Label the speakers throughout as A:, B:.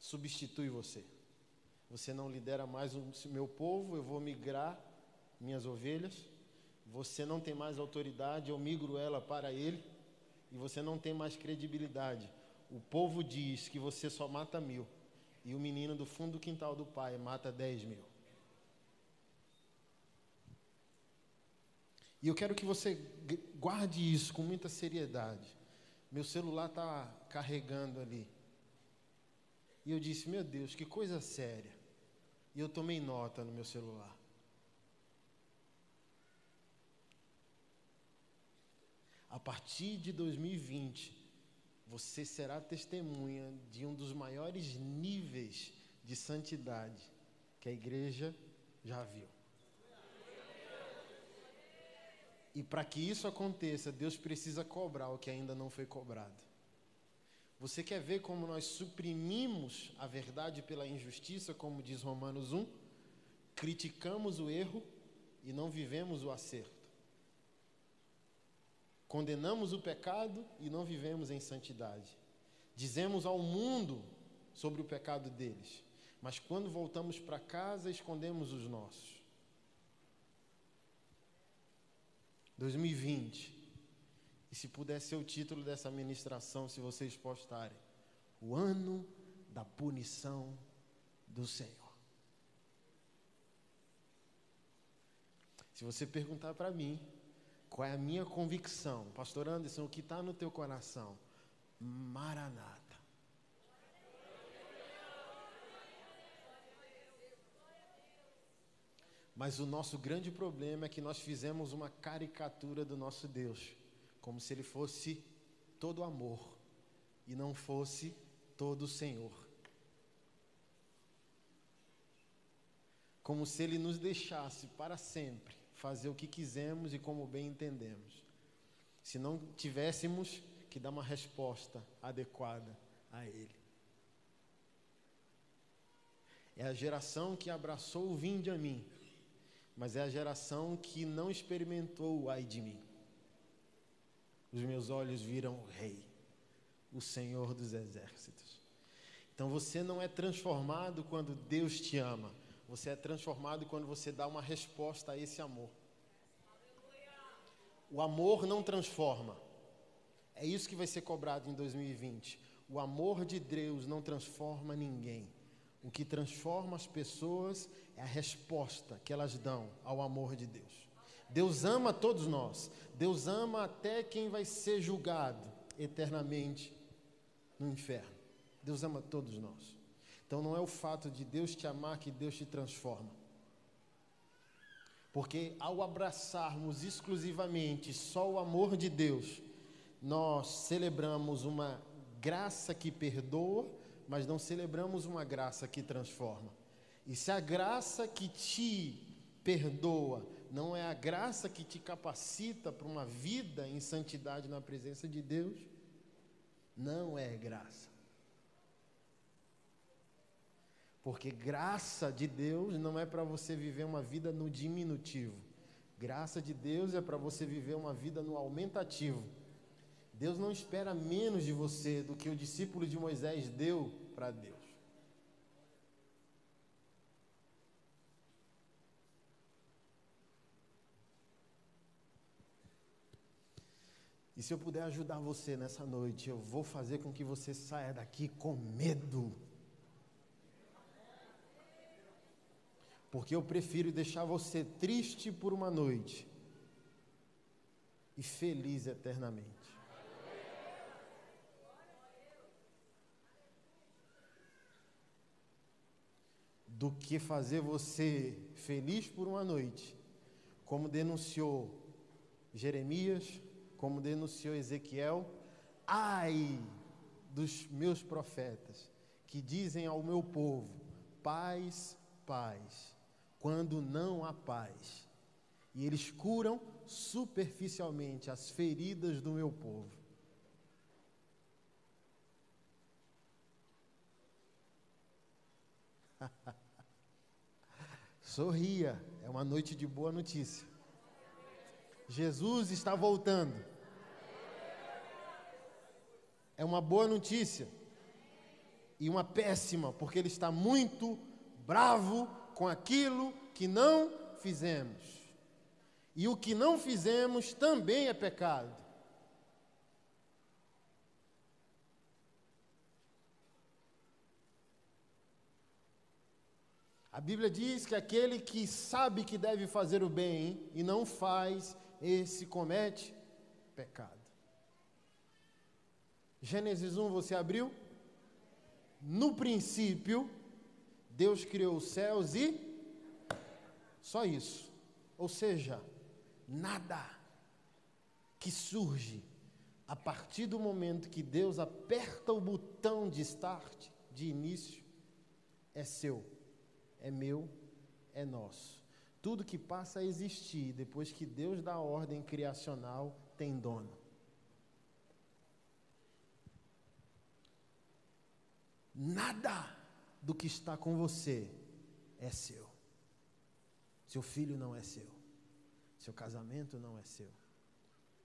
A: substitui você. Você não lidera mais o meu povo, eu vou migrar minhas ovelhas. Você não tem mais autoridade, eu migro ela para ele. E você não tem mais credibilidade. O povo diz que você só mata 1000. E o menino do fundo do quintal do pai mata 10.000. E eu quero que você guarde isso com muita seriedade. Meu celular está carregando ali. E eu disse, meu Deus, que coisa séria. E eu tomei nota no meu celular. A partir de 2020, você será testemunha de um dos maiores níveis de santidade que a igreja já viu. E para que isso aconteça, Deus precisa cobrar o que ainda não foi cobrado. Você quer ver como nós suprimimos a verdade pela injustiça, como diz Romanos 1? Criticamos o erro e não vivemos o acerto. Condenamos o pecado e não vivemos em santidade. Dizemos ao mundo sobre o pecado deles, mas quando voltamos para casa, escondemos os nossos. 2020, e se puder ser o título dessa ministração, se vocês postarem, o ano da punição do Senhor. Se você perguntar para mim, qual é a minha convicção? Pastor Anderson, o que está no teu coração? Maranata. Mas o nosso grande problema é que nós fizemos uma caricatura do nosso Deus, como se Ele fosse todo amor e não fosse todo Senhor. Como se Ele nos deixasse para sempre fazer o que quisemos e como bem entendemos, se não tivéssemos que dar uma resposta adequada a Ele. É a geração que abraçou o vinde a mim, mas é a geração que não experimentou o ai de mim. Os meus olhos viram o Rei, o Senhor dos exércitos. Então você não é transformado quando Deus te ama. Você é transformado quando você dá uma resposta a esse amor. O amor não transforma. É isso que vai ser cobrado em 2020. O amor de Deus não transforma ninguém. O que transforma as pessoas é a resposta que elas dão ao amor de Deus. Deus ama todos nós. Deus ama até quem vai ser julgado eternamente no inferno. Deus ama todos nós. Então não é o fato de Deus te amar que Deus te transforma. Porque ao abraçarmos exclusivamente só o amor de Deus, nós celebramos uma graça que perdoa, mas não celebramos uma graça que transforma. E se a graça que te perdoa não é a graça que te capacita para uma vida em santidade na presença de Deus, não é graça. Porque graça de Deus não é para você viver uma vida no diminutivo. Graça de Deus é para você viver uma vida no aumentativo. Deus não espera menos de você do que o discípulo de Moisés deu para Deus. E se eu puder ajudar você nessa noite, eu vou fazer com que você saia daqui com medo. Porque eu prefiro deixar você triste por uma noite e feliz eternamente. Do que fazer você feliz por uma noite, como denunciou Jeremias, como denunciou Ezequiel, ai dos meus profetas, que dizem ao meu povo, paz, paz, quando não há paz. E eles curam superficialmente as feridas do meu povo. Sorria, é uma noite de boa notícia. Jesus está voltando. É uma boa notícia. E uma péssima, porque ele está muito bravo com aquilo que não fizemos. E o que não fizemos também é pecado. A Bíblia diz que aquele que sabe que deve fazer o bem e não faz, esse comete pecado. Gênesis 1, você abriu? No princípio, Deus criou os céus e só isso. Ou seja, nada que surge a partir do momento que Deus aperta o botão de start, de início, é seu, é meu, é nosso. Tudo que passa a existir depois que Deus dá a ordem criacional tem dono. Nada do que está com você é seu. Seu filho não é seu. Seu casamento não é seu.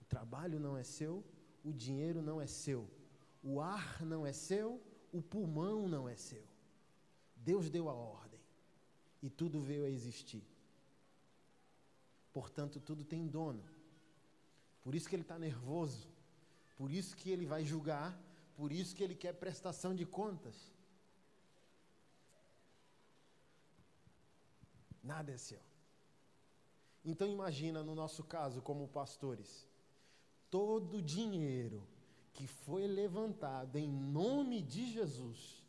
A: O trabalho não é seu. O dinheiro não é seu. O ar não é seu. O pulmão não é seu. Deus deu a ordem. E tudo veio a existir. Portanto, tudo tem dono. Por isso que ele está nervoso. Por isso que ele vai julgar. Por isso que ele quer prestação de contas. Nada é seu. Então imagina no nosso caso como pastores, todo o dinheiro que foi levantado em nome de Jesus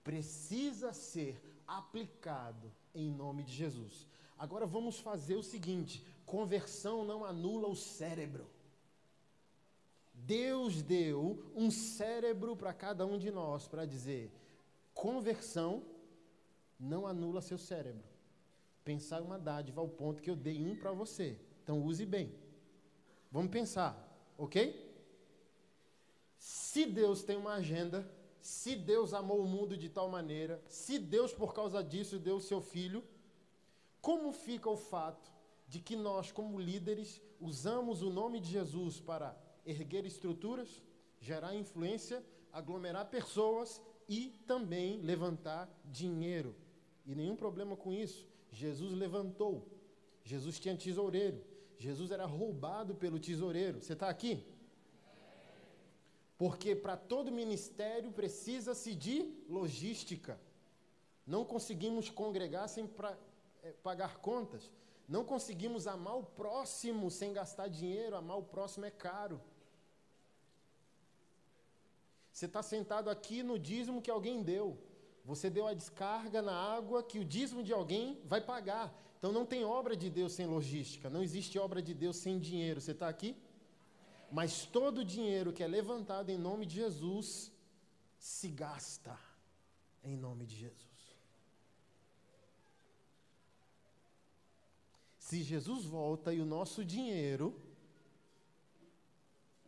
A: precisa ser aplicado em nome de Jesus. Agora vamos fazer o seguinte, conversão não anula o cérebro. Deus deu um cérebro para cada um de nós para dizer, conversão não anula seu cérebro. Pensar uma dádiva ao ponto que eu dei um para você. Então use bem. Vamos pensar, ok? Se Deus tem uma agenda, se Deus amou o mundo de tal maneira, se Deus por causa disso deu o seu filho, como fica o fato de que nós como líderes usamos o nome de Jesus para erguer estruturas, gerar influência, aglomerar pessoas e também levantar dinheiro? E nenhum problema com isso. Jesus levantou, Jesus tinha tesoureiro, Jesus era roubado pelo tesoureiro. Você está aqui? Porque para todo ministério precisa-se de logística. Não conseguimos congregar sem pagar contas. Não conseguimos amar o próximo sem gastar dinheiro. Amar o próximo é caro. Você está sentado aqui no dízimo que alguém deu. Você deu a descarga na água que o dízimo de alguém vai pagar. Então não tem obra de Deus sem logística. Não existe obra de Deus sem dinheiro. Você está aqui? Mas todo o dinheiro que é levantado em nome de Jesus se gasta em nome de Jesus. Se Jesus volta e o nosso dinheiro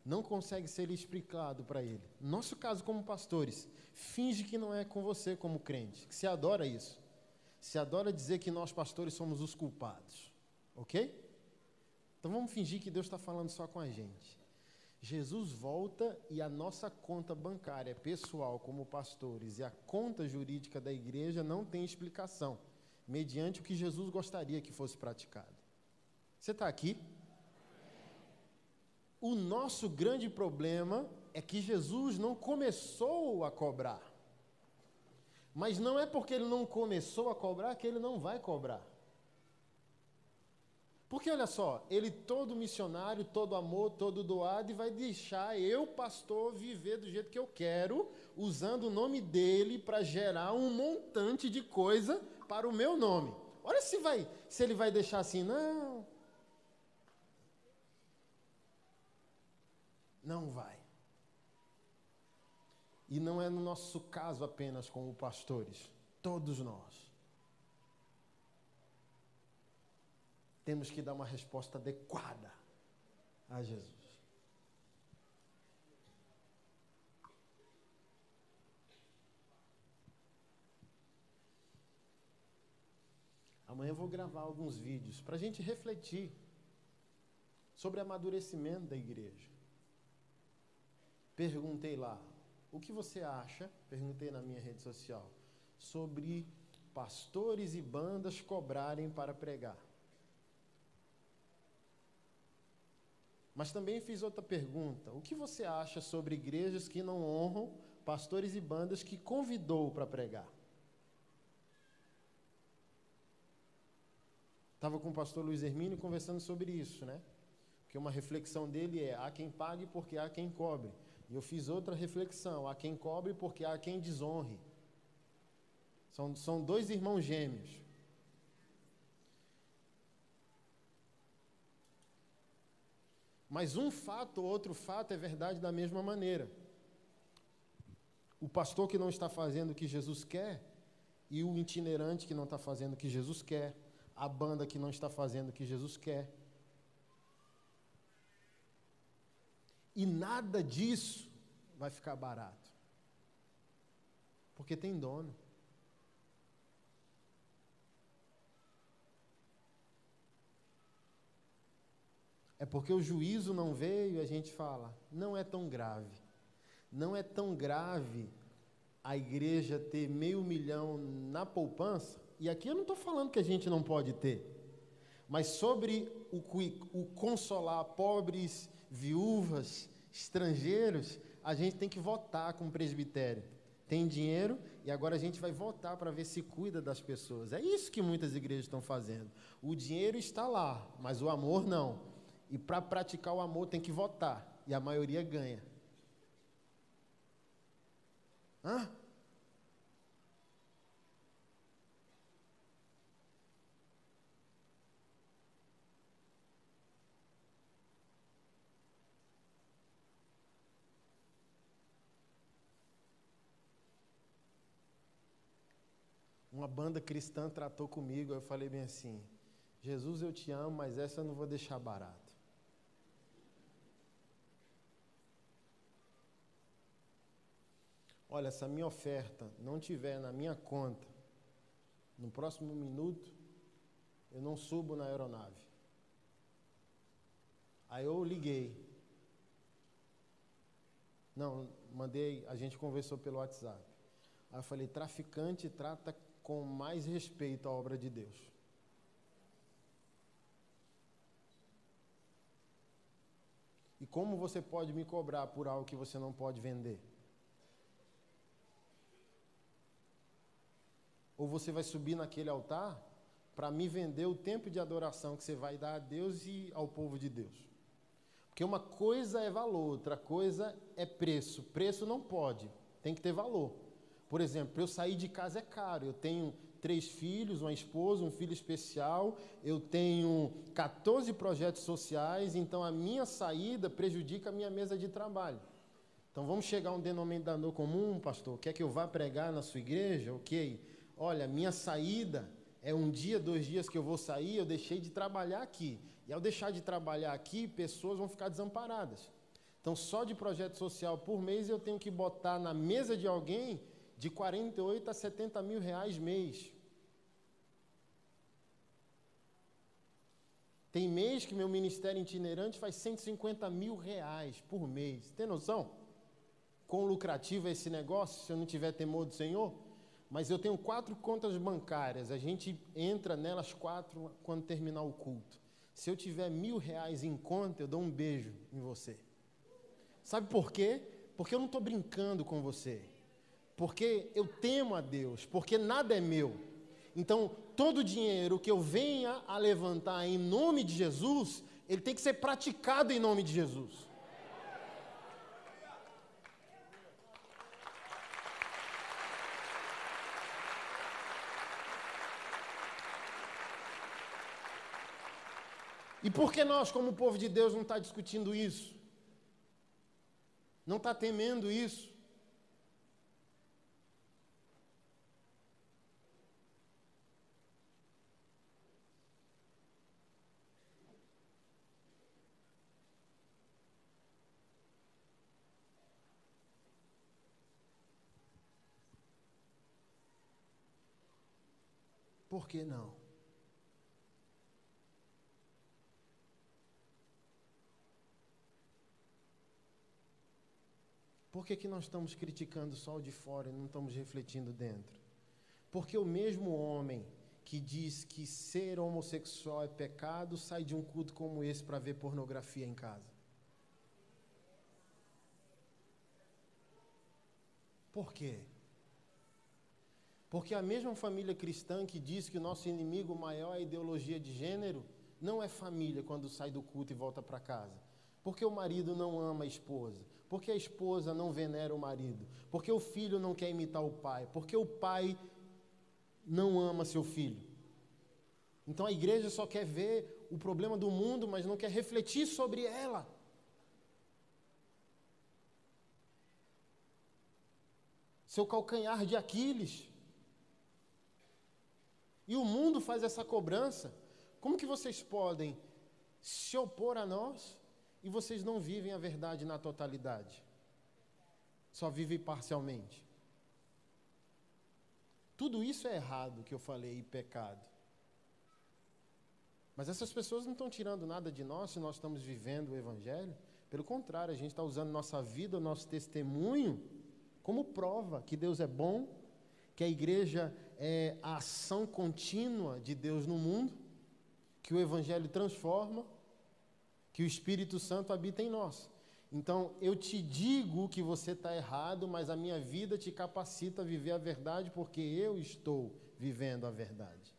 A: não consegue ser explicado para ele. No nosso caso, como pastores, finge que não é com você como crente, que se adora isso. Se adora dizer que nós pastores somos os culpados. Ok? Então vamos fingir que Deus está falando só com a gente. Jesus volta e a nossa conta bancária pessoal como pastores e a conta jurídica da igreja não tem explicação, mediante o que Jesus gostaria que fosse praticado. Você está aqui? O nosso grande problema é que Jesus não começou a cobrar. Mas não é porque ele não começou a cobrar que ele não vai cobrar. Porque olha só, ele todo missionário, todo amor, todo doado, e vai deixar eu, pastor, viver do jeito que eu quero, usando o nome dele para gerar um montante de coisa para o meu nome. Olha se ele vai deixar assim, não. Não vai. E não é no nosso caso apenas como pastores. Todos nós temos que dar uma resposta adequada a Jesus. Amanhã eu vou gravar alguns vídeos para a gente refletir sobre o amadurecimento da igreja. Perguntei lá, o que você acha, perguntei na minha rede social, sobre pastores e bandas cobrarem para pregar? Mas também fiz outra pergunta, o que você acha sobre igrejas que não honram pastores e bandas que convidou para pregar? Estava com o pastor Luiz Hermínio conversando sobre isso, né? Porque uma reflexão dele é, há quem pague porque há quem cobre. E eu fiz outra reflexão, há quem cobre porque há quem desonre. São dois irmãos gêmeos. Mas um fato ou outro fato é verdade da mesma maneira. O pastor que não está fazendo o que Jesus quer, e o itinerante que não está fazendo o que Jesus quer, a banda que não está fazendo o que Jesus quer. E nada disso vai ficar barato. Porque tem dono. É porque o juízo não veio e a gente fala, não é tão grave. Não é tão grave a igreja ter 500 mil na poupança, e aqui eu não estou falando que a gente não pode ter, mas sobre o consolar pobres, viúvas, estrangeiros, a gente tem que votar com o presbitério. Tem dinheiro e agora a gente vai votar para ver se cuida das pessoas. É isso que muitas igrejas estão fazendo. O dinheiro está lá, mas o amor não. E para praticar o amor tem que votar, e a maioria ganha. Hã? Uma banda cristã tratou comigo, eu falei bem assim, Jesus, eu te amo, mas essa eu não vou deixar barato. Olha, se a minha oferta não tiver na minha conta, no próximo minuto, eu não subo na aeronave. Aí eu liguei. Não, mandei, a gente conversou pelo WhatsApp. Aí eu falei, traficante trata com mais respeito a obra de Deus. E como você pode me cobrar por algo que você não pode vender? Ou você vai subir naquele altar para me vender o tempo de adoração que você vai dar a Deus e ao povo de Deus? Porque uma coisa é valor, outra coisa é preço. Preço não pode, tem que ter valor. Por exemplo, para eu sair de casa é caro. Eu tenho 3 filhos, uma esposa, um filho especial, eu tenho 14 projetos sociais, então a minha saída prejudica a minha mesa de trabalho. Então vamos chegar a um denominador comum, pastor? Quer que eu vá pregar na sua igreja? Ok. Olha, minha saída é 1 dia, 2 dias que eu vou sair, eu deixei de trabalhar aqui. E ao deixar de trabalhar aqui, pessoas vão ficar desamparadas. Então, só de projeto social por mês, eu tenho que botar na mesa de alguém de 48 a 70 mil reais mês. Tem mês que meu ministério itinerante faz 150 mil reais por mês. Tem noção? Quão lucrativo é esse negócio, se eu não tiver temor do Senhor? Mas eu tenho 4 contas bancárias, a gente entra nelas 4 quando terminar o culto. Se eu tiver 1.000 reais em conta, eu dou um beijo em você. Sabe por quê? Porque eu não estou brincando com você. Porque eu temo a Deus, porque nada é meu. Então, todo dinheiro que eu venha a levantar em nome de Jesus, ele tem que ser praticado em nome de Jesus. E por que nós, como povo de Deus, não está discutindo isso? Não está temendo isso? Por que não? Por que nós estamos criticando só o de fora e não estamos refletindo dentro? Porque o mesmo homem que diz que ser homossexual é pecado sai de um culto como esse para ver pornografia em casa. Por quê? Porque a mesma família cristã que diz que o nosso inimigo maior é a ideologia de gênero, não é família quando sai do culto e volta para casa. Porque o marido não ama a esposa. Porque a esposa não venera o marido. Porque o filho não quer imitar o pai. Porque o pai não ama seu filho. Então a igreja só quer ver o problema do mundo, mas não quer refletir sobre ela. Seu calcanhar de Aquiles. E o mundo faz essa cobrança. Como que vocês podem se opor a nós e vocês não vivem a verdade na totalidade? Só vivem parcialmente. Tudo isso é errado que eu falei, e pecado. Mas essas pessoas não estão tirando nada de nós se nós estamos vivendo o Evangelho. Pelo contrário, a gente está usando nossa vida, nosso testemunho, como prova que Deus é bom, que a igreja é a ação contínua de Deus no mundo, que o Evangelho transforma, que o Espírito Santo habita em nós. Então, eu te digo que você está errado, mas a minha vida te capacita a viver a verdade, porque eu estou vivendo a verdade.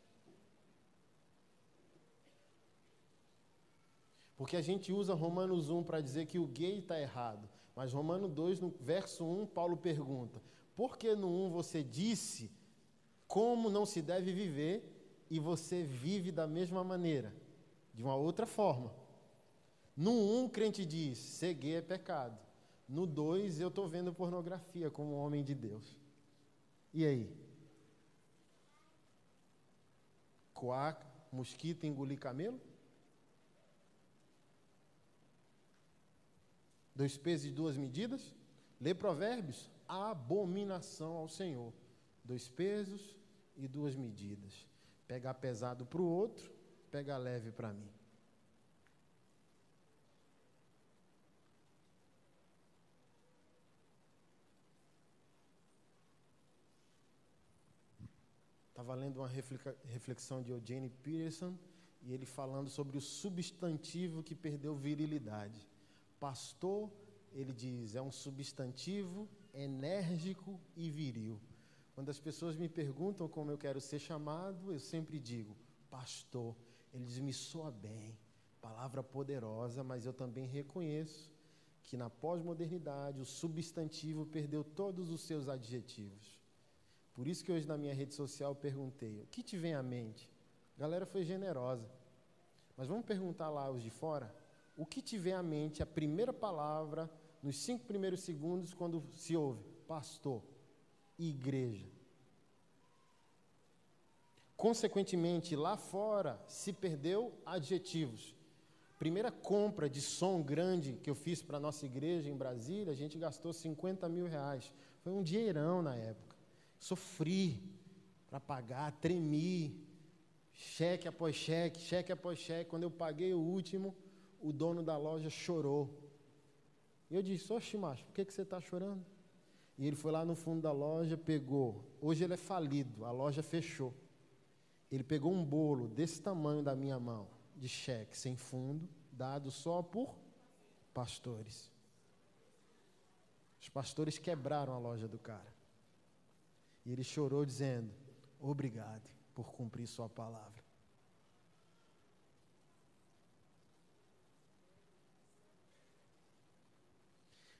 A: Porque a gente usa Romanos 1 para dizer que o gay está errado, mas Romanos 2, no verso 1, Paulo pergunta, por que no 1 você disse como não se deve viver e você vive da mesma maneira, de uma outra forma? No 1, o crente diz, ser gay é pecado. No 2, eu estou vendo pornografia como homem de Deus. E aí? Coar mosquito e engolir camelo? 2 pesos e 2 medidas? Lê Provérbios? Abominação ao Senhor. 2 pesos e 2 medidas. Pegar pesado para o outro, pegar leve para mim. Estava lendo uma reflexão de Eugene Peterson e ele falando sobre o substantivo que perdeu virilidade. Pastor, ele diz, é um substantivo enérgico e viril. Quando as pessoas me perguntam como eu quero ser chamado, eu sempre digo, pastor. Ele diz, me soa bem, palavra poderosa, mas eu também reconheço que na pós-modernidade o substantivo perdeu todos os seus adjetivos. Por isso que hoje na minha rede social eu perguntei, o que te vem à mente? A galera foi generosa. Mas vamos perguntar lá os de fora? O que te vem à mente, a primeira palavra, nos 5 primeiros segundos, quando se ouve? Pastor, igreja. Consequentemente, lá fora se perdeu adjetivos. Primeira compra de som grande que eu fiz para a nossa igreja em Brasília, a gente gastou 50 mil reais. Foi um dinheirão na época. Sofri para pagar, tremi, cheque após cheque, cheque após cheque. Quando eu paguei o último, o dono da loja chorou. E eu disse, oxe, macho, por que você está chorando? E ele foi lá no fundo da loja, pegou. Hoje ele é falido, a loja fechou. Ele pegou um bolo desse tamanho da minha mão, de cheque, sem fundo, dado só por pastores. Os pastores quebraram a loja do cara. E ele chorou dizendo, obrigado por cumprir sua palavra.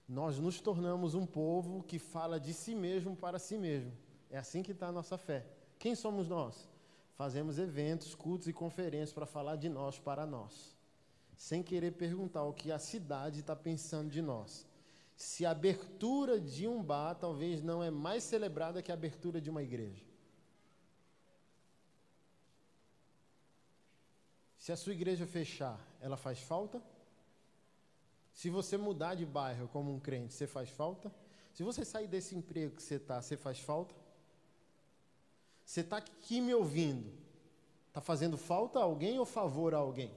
A: Nós nos tornamos um povo que fala de si mesmo para si mesmo. É assim que está a nossa fé. Quem somos nós? Fazemos eventos, cultos e conferências para falar de nós para nós, sem querer perguntar o que a cidade está pensando de nós. Se a abertura de um bar talvez não é mais celebrada que a abertura de uma igreja. Se a sua igreja fechar, ela faz falta? Se você mudar de bairro como um crente, você faz falta? Se você sair desse emprego que você está, você faz falta? Você está aqui me ouvindo, está fazendo falta a alguém ou favor a alguém?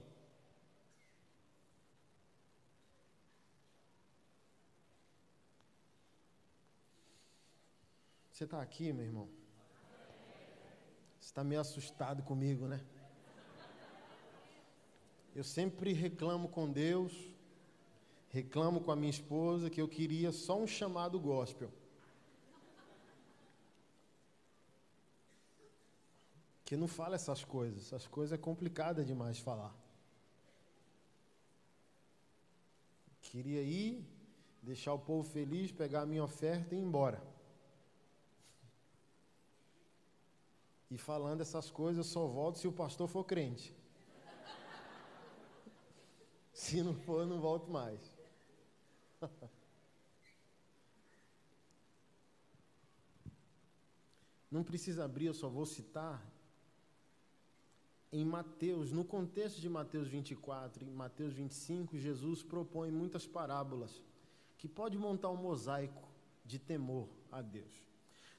A: Você está aqui, meu irmão? Você está meio assustado comigo, né? Eu sempre reclamo com Deus, reclamo com a minha esposa que eu queria só um chamado gospel. Que não fala essas coisas é complicada demais falar. Queria ir, deixar o povo feliz, pegar a minha oferta e ir embora. E falando essas coisas, eu só volto se o pastor for crente. Se não for, eu não volto mais. Não precisa abrir, eu só vou citar. Em Mateus, no contexto de Mateus 24 e Mateus 25, Jesus propõe muitas parábolas que pode montar um mosaico de temor a Deus.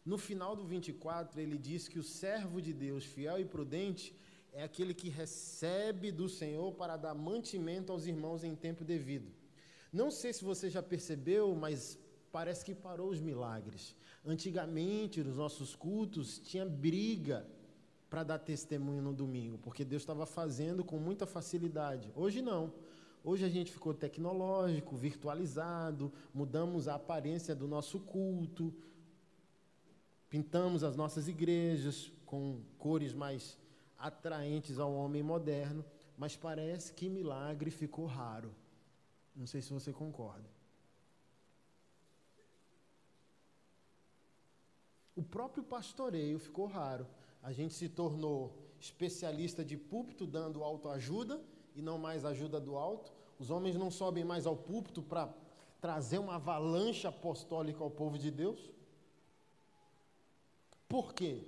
A: No final do 24, ele diz que o servo de Deus, fiel e prudente, é aquele que recebe do Senhor para dar mantimento aos irmãos em tempo devido. Não sei se você já percebeu, mas parece que parou os milagres. Antigamente, nos nossos cultos, tinha briga para dar testemunho no domingo, porque Deus estava fazendo com muita facilidade. Hoje não. Hoje a gente ficou tecnológico, virtualizado, mudamos a aparência do nosso culto, pintamos as nossas igrejas com cores mais atraentes ao homem moderno, mas parece que milagre ficou raro. Não sei se você concorda. O próprio pastoreio ficou raro. A gente se tornou especialista de púlpito, dando autoajuda e não mais ajuda do alto. Os homens não sobem mais ao púlpito para trazer uma avalanche apostólica ao povo de Deus. Por quê?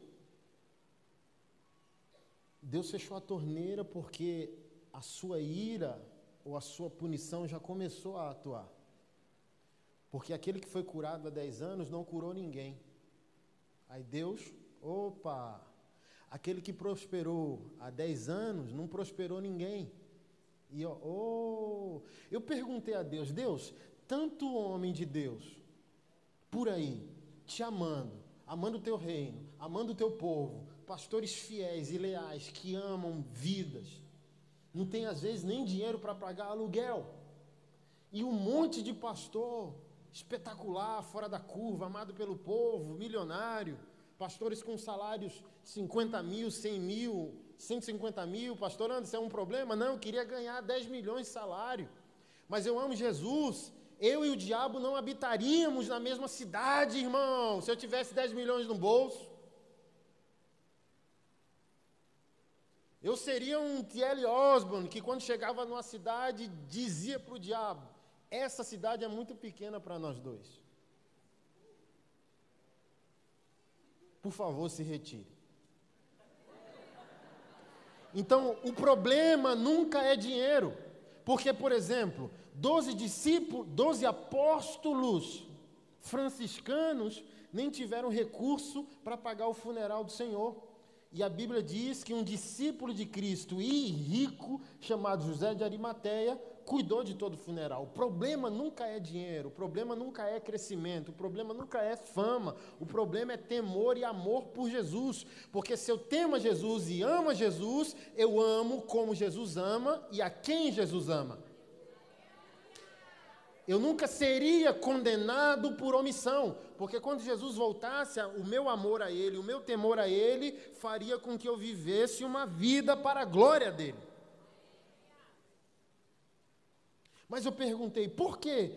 A: Deus fechou a torneira porque a sua ira ou a sua punição já começou a atuar. Porque aquele que foi curado há 10 anos não curou ninguém. Aí Deus, aquele que prosperou há 10 anos não prosperou ninguém. E eu perguntei a Deus, tanto homem de Deus por aí, te amando, amando o teu reino, amando o teu povo, pastores fiéis e leais que amam vidas, não tem às vezes nem dinheiro para pagar aluguel, e um monte de pastor espetacular, fora da curva, amado pelo povo, milionário, pastores com salários 50 mil, 100 mil, 150 mil, pastor Anderson, é um problema? Não, eu queria ganhar 10 milhões de salário, mas eu amo Jesus. Eu e o diabo não habitaríamos na mesma cidade, irmão, se eu tivesse 10 milhões no bolso. Eu seria um T.L. Osborne, que quando chegava numa cidade, dizia para o diabo, essa cidade é muito pequena para nós dois. Por favor, se retire. Então, o problema nunca é dinheiro. Porque, por exemplo, 12 apóstolos franciscanos nem tiveram recurso para pagar o funeral do Senhor. E a Bíblia diz que um discípulo de Cristo e rico, chamado José de Arimateia, cuidou de todo o funeral. O problema nunca é dinheiro, o problema nunca é crescimento, o problema nunca é fama, o problema é temor e amor por Jesus. Porque se eu temo a Jesus e amo a Jesus, eu amo como Jesus ama e a quem Jesus ama. Eu nunca seria condenado por omissão, porque quando Jesus voltasse, o meu amor a Ele, o meu temor a Ele, faria com que eu vivesse uma vida para a glória dEle. Mas eu perguntei, por que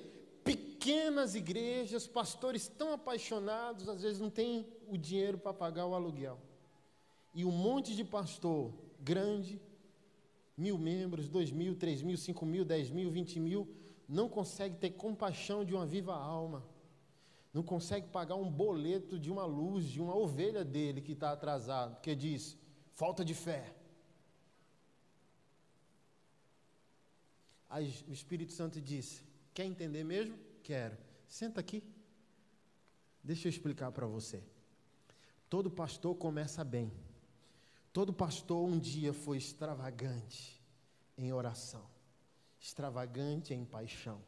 A: pequenas igrejas, pastores tão apaixonados, às vezes não têm o dinheiro para pagar o aluguel? E um monte de pastor grande, 1.000 membros, 2.000, 3.000, 5.000, 10.000, 20.000, não consegue ter compaixão de uma viva alma, não consegue pagar um boleto de uma luz, de uma ovelha dele que está atrasado, porque diz, falta de fé. Aí o Espírito Santo disse, quer entender mesmo? Quero. Senta aqui. Deixa eu explicar para você. Todo pastor começa bem. Todo pastor um dia foi extravagante em oração, extravagante em paixão,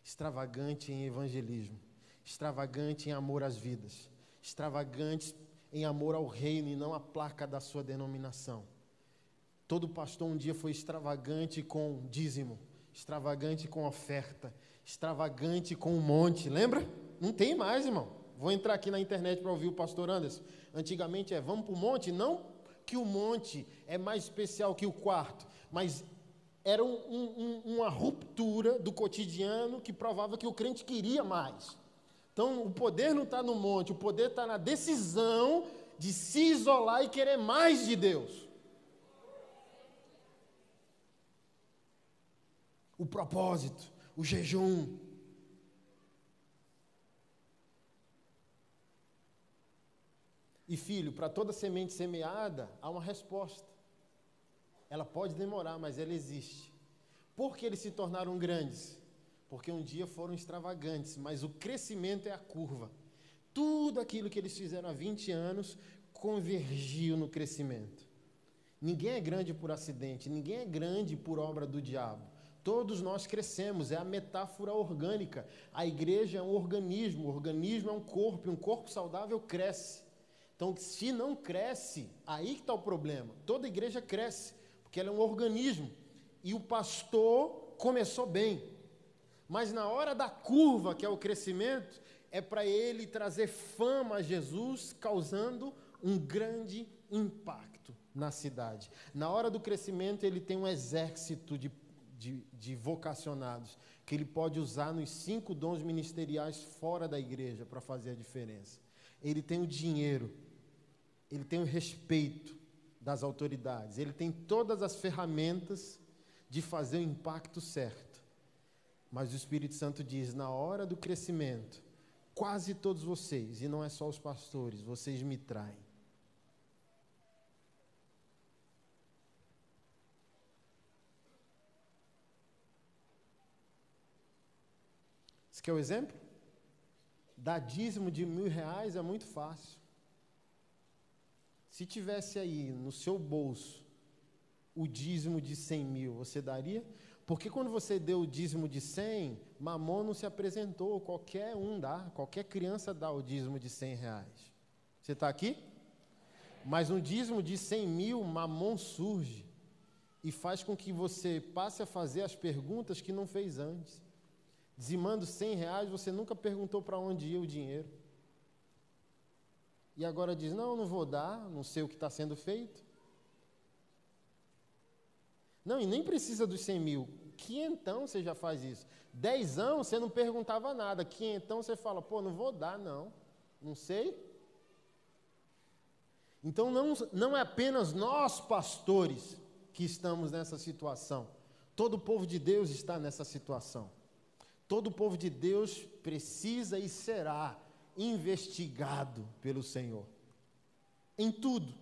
A: extravagante em evangelismo, extravagante em amor às vidas, extravagantes em amor ao reino e não à placa da sua denominação. Todo pastor um dia foi extravagante com dízimo, extravagante com oferta, extravagante com um monte, lembra? Não tem mais, irmão. Vou entrar aqui na internet para ouvir o pastor Anderson. Antigamente vamos para o monte, não que o monte é mais especial que o quarto, mas era uma ruptura do cotidiano que provava que o crente queria mais. Então, o poder não está no monte, o poder está na decisão de se isolar e querer mais de Deus. O propósito, o jejum. E filho, para toda semente semeada, há uma resposta. Ela pode demorar, mas ela existe. Por que eles se tornaram grandes? Porque um dia foram extravagantes, mas o crescimento é a curva. Tudo aquilo que eles fizeram há 20 anos convergiu no crescimento. Ninguém é grande por acidente, ninguém é grande por obra do diabo. Todos nós crescemos, é a metáfora orgânica. A igreja é um organismo, o organismo é um corpo saudável cresce. Então, se não cresce, aí que está o problema. Toda igreja cresce, porque ela é um organismo. E o pastor começou bem. Mas na hora da curva, que é o crescimento, é para ele trazer fama a Jesus, causando um grande impacto na cidade. Na hora do crescimento, ele tem um exército de vocacionados, que ele pode usar nos 5 dons ministeriais fora da igreja para fazer a diferença. Ele tem o dinheiro, ele tem o respeito das autoridades, ele tem todas as ferramentas de fazer o impacto certo. Mas o Espírito Santo diz, na hora do crescimento, quase todos vocês, e não é só os pastores, vocês me traem. Esse quer o exemplo? Dar dízimo de R$1.000 é muito fácil. Se tivesse aí no seu bolso o dízimo de 100 mil, você daria? Porque quando você deu o dízimo de 100, Mamon não se apresentou, qualquer um dá, qualquer criança dá o dízimo de R$100. Você está aqui? Mas no dízimo de 100 mil, Mamon surge e faz com que você passe a fazer as perguntas que não fez antes. Dizimando R$100, você nunca perguntou para onde ia o dinheiro. E agora diz, não vou dar, não sei o que está sendo feito. Não, e nem precisa dos 100 mil. Quinhentão você já faz isso. 10 anos você não perguntava nada. Quinhentão você fala, não vou dar, não sei. Então não é apenas nós, pastores, que estamos nessa situação. Todo o povo de Deus está nessa situação. Todo o povo de Deus precisa e será investigado pelo Senhor. Em tudo.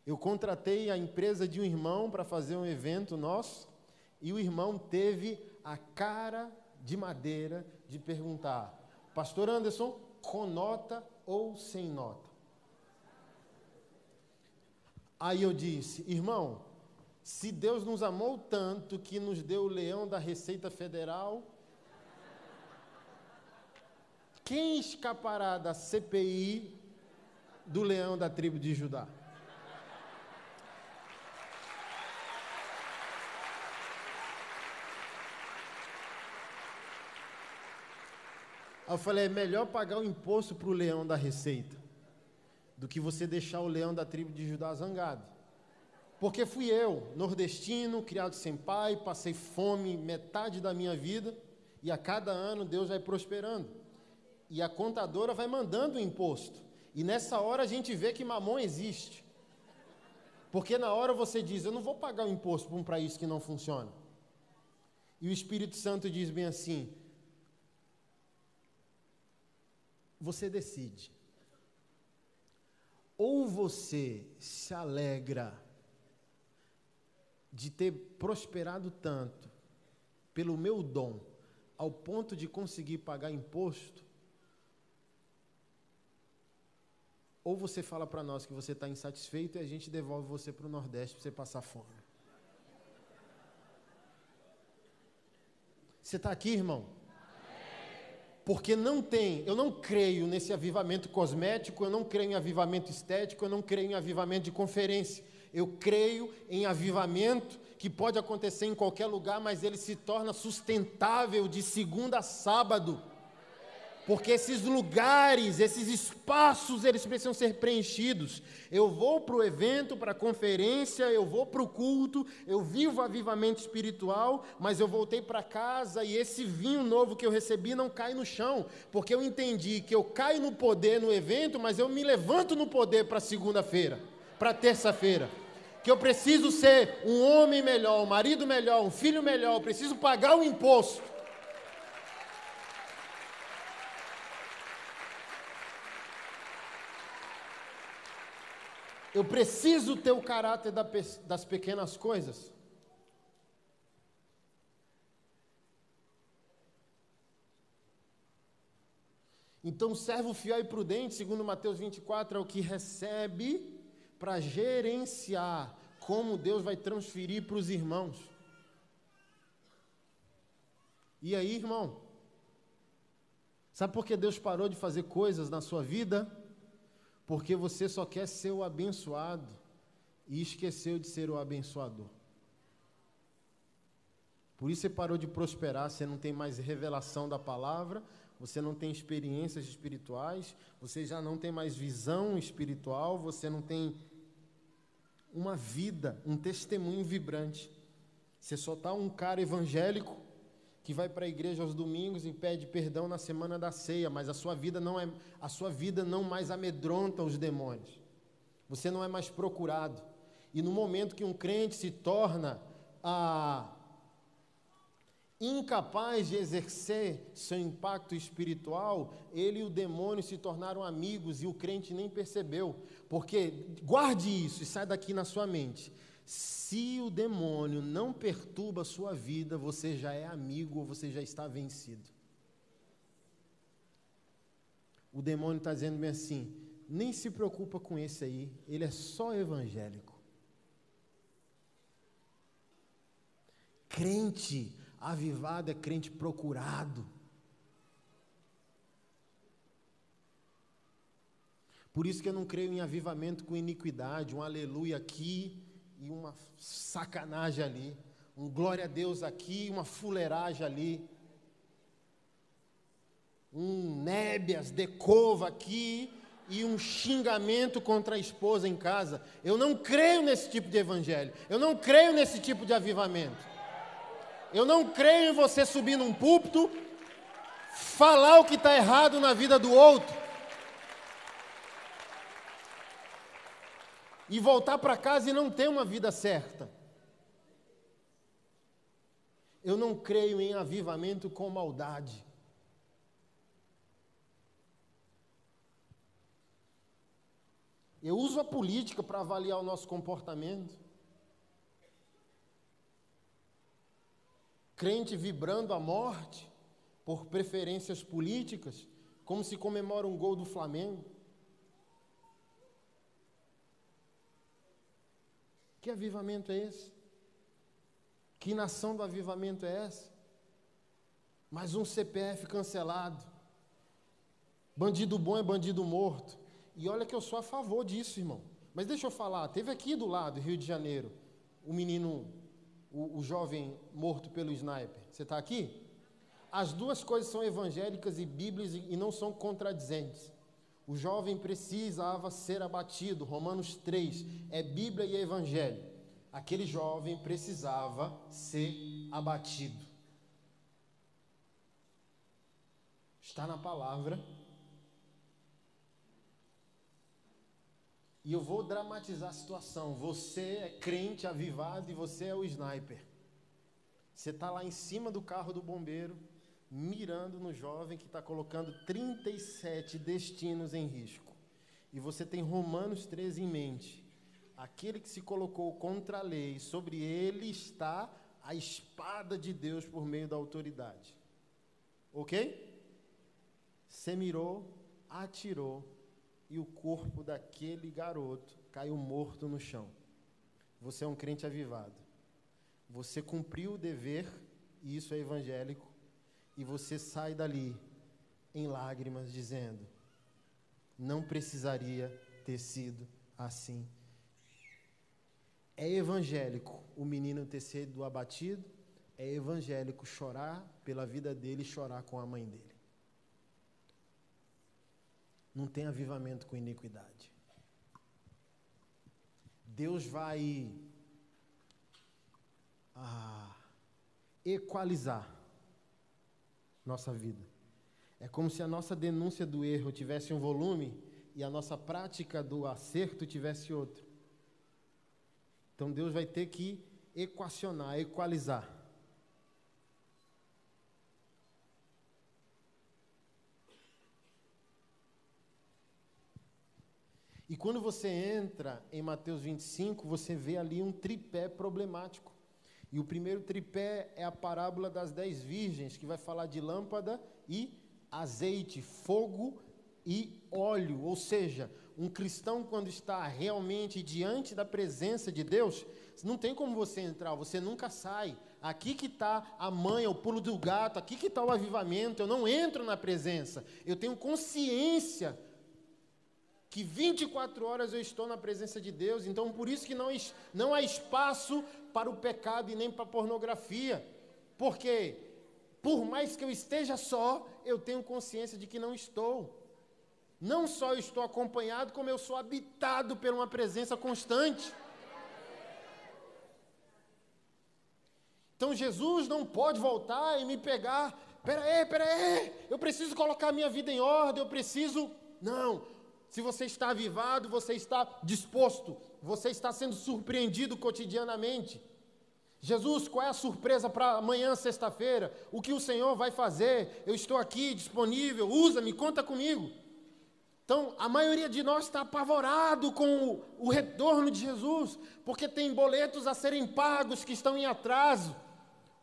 A: Eu contratei a empresa de um irmão para fazer um evento nosso, e o irmão teve a cara de madeira de perguntar, pastor Anderson, com nota ou sem nota? Aí eu disse, irmão, se Deus nos amou tanto que nos deu o leão da Receita Federal, quem escapará da CPI do leão da tribo de Judá? Aí eu falei, é melhor pagar o imposto para o leão da Receita do que você deixar o leão da tribo de Judá zangado. Porque fui eu, nordestino, criado sem pai, passei fome metade da minha vida, e a cada ano Deus vai prosperando. E a contadora vai mandando o imposto. E nessa hora a gente vê que Mamon existe. Porque na hora você diz, eu não vou pagar o imposto para um país que não funciona. E o Espírito Santo diz bem assim, você decide. Ou você se alegra de ter prosperado tanto pelo meu dom, ao ponto de conseguir pagar imposto, ou você fala para nós que você está insatisfeito e a gente devolve você para o Nordeste para você passar fome. Você está aqui, irmão? Porque eu não creio nesse avivamento cosmético, eu não creio em avivamento estético, eu não creio em avivamento de conferência. Eu creio em avivamento que pode acontecer em qualquer lugar, mas ele se torna sustentável de segunda a sábado. Porque esses lugares, esses espaços, eles precisam ser preenchidos. Eu vou para o evento, para a conferência, eu vou para o culto, eu vivo avivamento espiritual, mas eu voltei para casa e esse vinho novo que eu recebi não cai no chão, porque eu entendi que eu caio no poder no evento, mas eu me levanto no poder para segunda-feira, para terça-feira. Que eu preciso ser um homem melhor, um marido melhor, um filho melhor, eu preciso pagar o imposto. Eu preciso ter o caráter das pequenas coisas. Então, o servo fiel e prudente, segundo Mateus 24, é o que recebe para gerenciar como Deus vai transferir para os irmãos. E aí, irmão? Sabe por que Deus parou de fazer coisas na sua vida? Porque você só quer ser o abençoado e esqueceu de ser o abençoador. Por isso você parou de prosperar, você não tem mais revelação da palavra, você não tem experiências espirituais, você já não tem mais visão espiritual, você não tem uma vida, um testemunho vibrante. Você só está um cara evangélico que vai para a igreja aos domingos e pede perdão na semana da ceia, mas a sua vida não mais amedronta os demônios. Você não é mais procurado. E no momento que um crente se torna incapaz de exercer seu impacto espiritual, ele e o demônio se tornaram amigos e o crente nem percebeu. Porque, guarde isso e sai daqui na sua mente. Se o demônio não perturba a sua vida, você já é amigo ou você já está vencido. O demônio está dizendo bem assim, nem se preocupa com esse aí, ele é só evangélico. Crente avivado é crente procurado. Por isso que eu não creio em avivamento com iniquidade, um aleluia aqui e uma sacanagem ali, um glória a Deus aqui e uma fuleiragem ali, um nébias, decova aqui e um xingamento contra a esposa em casa. Eu não creio nesse tipo de evangelho, eu não creio nesse tipo de avivamento. Eu não creio em você subir num púlpito, falar o que está errado na vida do outro e voltar para casa e não ter uma vida certa. Eu não creio em avivamento com maldade. Eu uso a política para avaliar o nosso comportamento. Crente vibrando a morte por preferências políticas, como se comemora um gol do Flamengo. Que avivamento é esse? Que nação do avivamento é essa? Mais um CPF cancelado. Bandido bom é bandido morto. E olha que eu sou a favor disso, irmão. Mas deixa eu falar, teve aqui do lado, Rio de Janeiro, o menino, o jovem morto pelo sniper. Você está aqui? As duas coisas são evangélicas e bíblicas e não são contradizentes. O jovem precisava ser abatido, Romanos 3, é Bíblia e Evangelho. Aquele jovem precisava ser abatido. Está na palavra. E eu vou dramatizar a situação. Você é crente avivado e você é o sniper. Você está lá em cima do carro do bombeiro, mirando no jovem que está colocando 37 destinos em risco. E você tem Romanos 13 em mente. Aquele que se colocou contra a lei, sobre ele está a espada de Deus por meio da autoridade. Ok? Você mirou, atirou, e o corpo daquele garoto caiu morto no chão. Você é um crente avivado. Você cumpriu o dever, e isso é evangélico, e você sai dali em lágrimas, dizendo: não precisaria ter sido assim. É evangélico o menino ter sido abatido, é evangélico chorar pela vida dele e chorar com a mãe dele. Não tem avivamento com iniquidade. Deus vai equalizar nossa vida. É como se a nossa denúncia do erro tivesse um volume e a nossa prática do acerto tivesse outro. Então Deus vai ter que equacionar, equalizar. E quando você entra em Mateus 25, você vê ali um tripé problemático. E o primeiro tripé é a parábola das 10 virgens, que vai falar de lâmpada e azeite, fogo e óleo. Ou seja, um cristão, quando está realmente diante da presença de Deus, não tem como você entrar, você nunca sai. Aqui que está a manha, o pulo do gato, aqui que está o avivamento. Eu não entro na presença, eu tenho consciência que 24 horas eu estou na presença de Deus. Então por isso que não há espaço para o pecado e nem para a pornografia, porque por mais que eu esteja só, eu tenho consciência de que não estou. Não só eu estou acompanhado, como eu sou habitado por uma presença constante. Então Jesus não pode voltar e me pegar. Pera aí, eu preciso colocar a minha vida em ordem, eu preciso... Não. Se você está avivado, você está disposto, você está sendo surpreendido cotidianamente. Jesus, qual é a surpresa para amanhã, sexta-feira? O que o Senhor vai fazer? Eu estou aqui, disponível, usa-me, conta comigo. Então, a maioria de nós está apavorado com o retorno de Jesus, porque tem boletos a serem pagos que estão em atraso.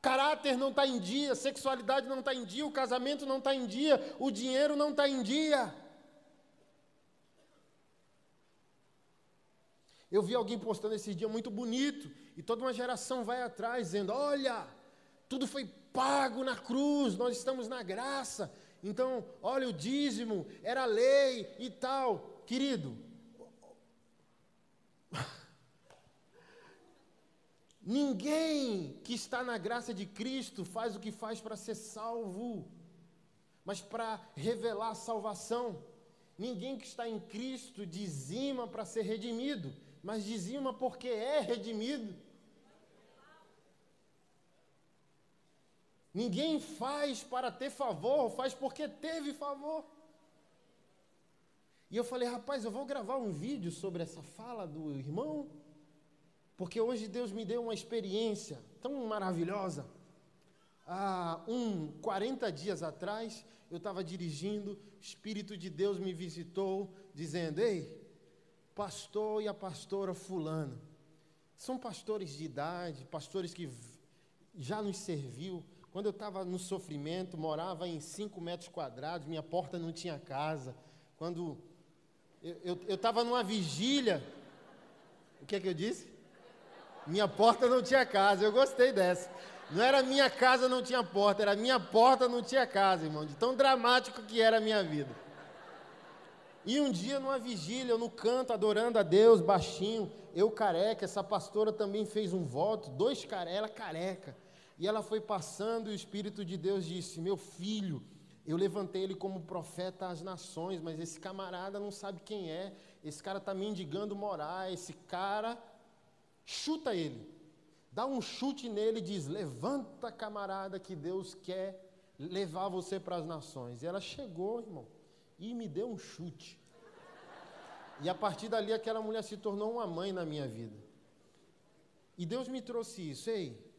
A: Caráter não está em dia, sexualidade não está em dia, o casamento não está em dia, o dinheiro não está em dia. Eu vi alguém postando esse dia muito bonito, e toda uma geração vai atrás, dizendo: olha, tudo foi pago na cruz, nós estamos na graça. Então, olha, o dízimo era lei e tal. Querido, ninguém que está na graça de Cristo faz o que faz para ser salvo, mas para revelar a salvação. Ninguém que está em Cristo dizima para ser redimido, mas dizima porque é redimido. Ninguém faz para ter favor, faz porque teve favor. E eu falei: rapaz, eu vou gravar um vídeo sobre essa fala do irmão, porque hoje Deus me deu uma experiência tão maravilhosa. Há 40 dias atrás, eu estava dirigindo, o Espírito de Deus me visitou, dizendo: ei, pastor e a pastora fulano, são pastores de idade, pastores que já nos serviu. Quando eu estava no sofrimento, morava em 5 metros quadrados, minha porta não tinha casa. Quando eu estava numa vigília, o que é que eu disse? Minha porta não tinha casa, eu gostei dessa. Não era minha casa não tinha porta, era minha porta não tinha casa, irmão, de tão dramático que era a minha vida. E um dia, numa vigília, eu no canto, adorando a Deus, baixinho, eu careca, essa pastora também fez um voto, ela careca. E ela foi passando e o Espírito de Deus disse: meu filho, eu levantei ele como profeta às nações, mas esse camarada não sabe quem é, esse cara está mendigando morar, esse cara, chuta ele, dá um chute nele e diz: levanta, camarada, que Deus quer levar você para as nações. E ela chegou, irmão, e me deu um chute. E a partir dali aquela mulher se tornou uma mãe na minha vida. E Deus me trouxe isso: ei,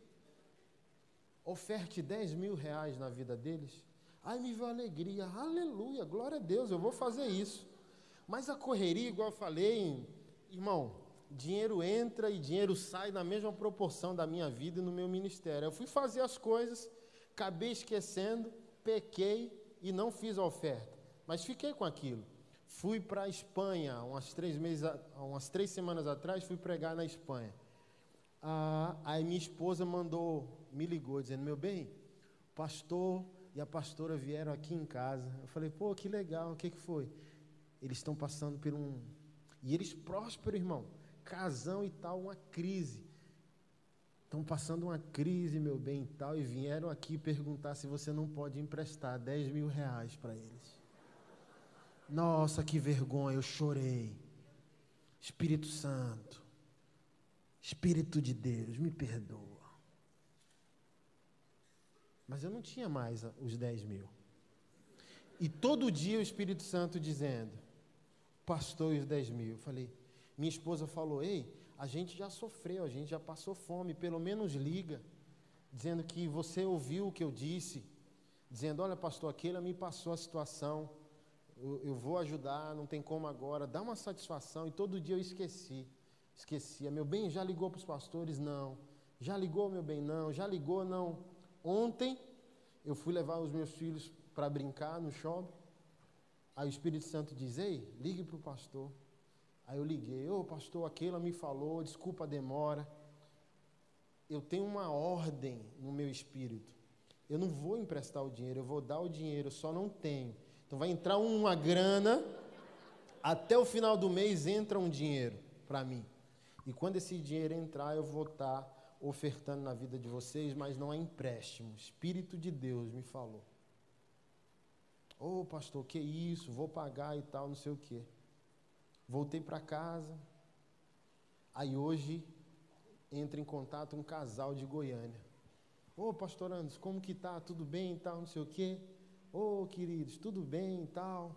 A: oferte 10 mil reais na vida deles. Ai, me veio alegria, aleluia, glória a Deus, eu vou fazer isso. Mas a correria, igual eu falei, irmão, dinheiro entra e dinheiro sai na mesma proporção da minha vida e no meu ministério. Eu fui fazer as coisas, acabei esquecendo, pequei e não fiz a oferta. Mas fiquei com aquilo. Fui para a Espanha, umas 3 semanas atrás, fui pregar na Espanha. Aí minha esposa me ligou, dizendo: meu bem, pastor e a pastora vieram aqui em casa. Eu falei, pô, que legal, o que foi? Eles estão passando por E eles prósperos, irmão, casão e tal, uma crise. Estão passando uma crise, meu bem, e tal, e vieram aqui perguntar se você não pode emprestar 10 mil reais para eles. Nossa, que vergonha, eu chorei. Espírito Santo, Espírito de Deus, me perdoa. Mas eu não tinha mais os 10 mil. E todo dia o Espírito Santo dizendo, pastor, e os 10 mil. Eu falei, minha esposa falou, ei, a gente já sofreu, a gente já passou fome, pelo menos liga, dizendo que você ouviu o que eu disse, dizendo, olha pastor, aquele me passou a situação, eu vou ajudar, não tem como agora, dá uma satisfação. E todo dia eu esquecia, meu bem, já ligou para os pastores? Não. Já ligou, meu bem? Não. Já ligou? Não. Ontem eu fui levar os meus filhos para brincar no shopping, aí o Espírito Santo diz, ei, ligue para o pastor. Aí eu liguei, ô pastor, aquela me falou, desculpa a demora. Eu tenho uma ordem no meu espírito, eu não vou emprestar o dinheiro, eu vou dar o dinheiro, eu só não tenho. Então vai entrar uma grana, até o final do mês entra um dinheiro para mim. E quando esse dinheiro entrar, eu vou estar ofertando na vida de vocês, mas não é empréstimo. O Espírito de Deus me falou. Ô pastor, que isso, vou pagar e tal, não sei o quê. Voltei para casa, aí hoje entra em contato um casal de Goiânia. Ô pastor Anderson, como que tá? Tudo bem e tal, não sei o quê? Ô queridos, tudo bem e tal?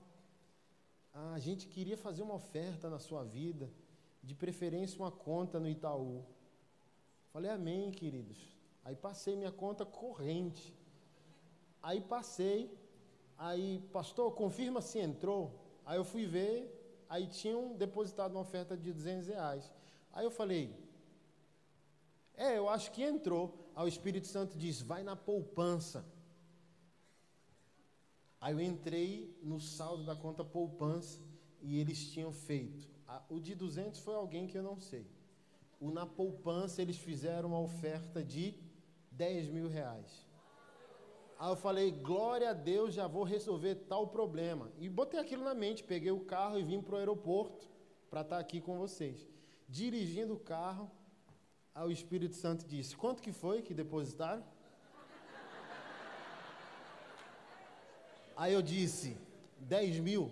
A: A gente queria fazer uma oferta na sua vida, de preferência uma conta no Itaú. Falei, amém, queridos. Aí passei minha conta corrente. Aí passei, aí, pastor, confirma se entrou. Aí eu fui ver, aí tinham depositado uma oferta de 200 reais. Aí eu falei, eu acho que entrou. Aí o Espírito Santo diz, vai na poupança. Aí eu entrei no saldo da conta poupança e eles tinham feito. O de 200 foi alguém que eu não sei. O na poupança eles fizeram uma oferta de 10 mil reais. Aí eu falei, glória a Deus, já vou resolver tal problema. E botei aquilo na mente, peguei o carro e vim para o aeroporto para estar aqui com vocês. Dirigindo o carro, aí o Espírito Santo disse, quanto que foi que depositaram? Aí eu disse, 10 mil.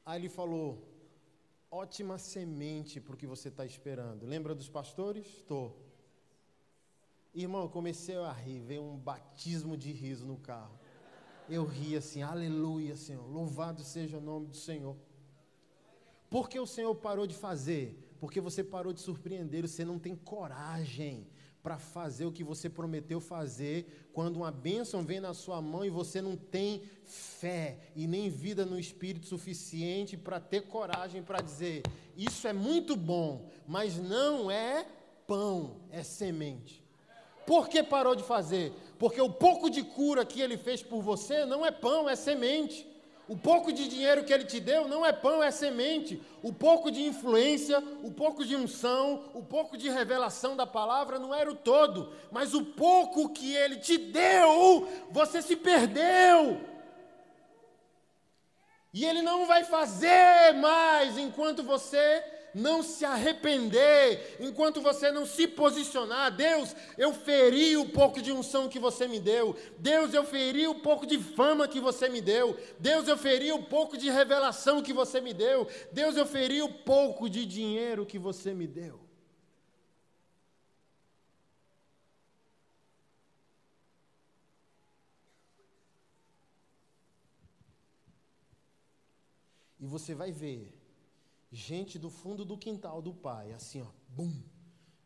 A: Aí ele falou, ótima semente para o que você está esperando. Lembra dos pastores? Estou. Irmão, eu comecei a rir, veio um batismo de riso no carro. Eu ri assim, aleluia, Senhor, louvado seja o nome do Senhor. Por que o Senhor parou de fazer? Porque você parou de surpreender, você não tem coragem para fazer o que você prometeu fazer, quando uma bênção vem na sua mão e você não tem fé e nem vida no Espírito suficiente para ter coragem para dizer, isso é muito bom, mas não é pão, é semente. Por que parou de fazer? Porque o pouco de cura que ele fez por você não é pão, é semente. O pouco de dinheiro que ele te deu não é pão, é semente. O pouco de influência, o pouco de unção, o pouco de revelação da palavra não era o todo. Mas o pouco que ele te deu, você se perdeu. E ele não vai fazer mais enquanto você não se arrepender, enquanto você não se posicionar. Deus, eu feri o pouco de unção que você me deu. Deus, eu feri o pouco de fama que você me deu. Deus, eu feri o pouco de revelação que você me deu. Deus, eu feri o pouco de dinheiro que você me deu. E você vai ver gente do fundo do quintal do pai, assim, ó, bum.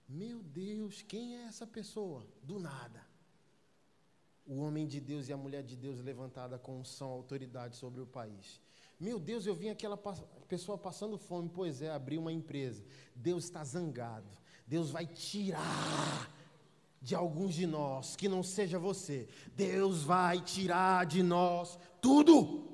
A: Meu Deus, quem é essa pessoa? Do nada. O homem de Deus e a mulher de Deus levantada com unção, autoridade sobre o país. Meu Deus, eu vi aquela pessoa passando fome. Pois é, abri uma empresa. Deus está zangado. Deus vai tirar de alguns de nós, que não seja você. Deus vai tirar de nós tudo.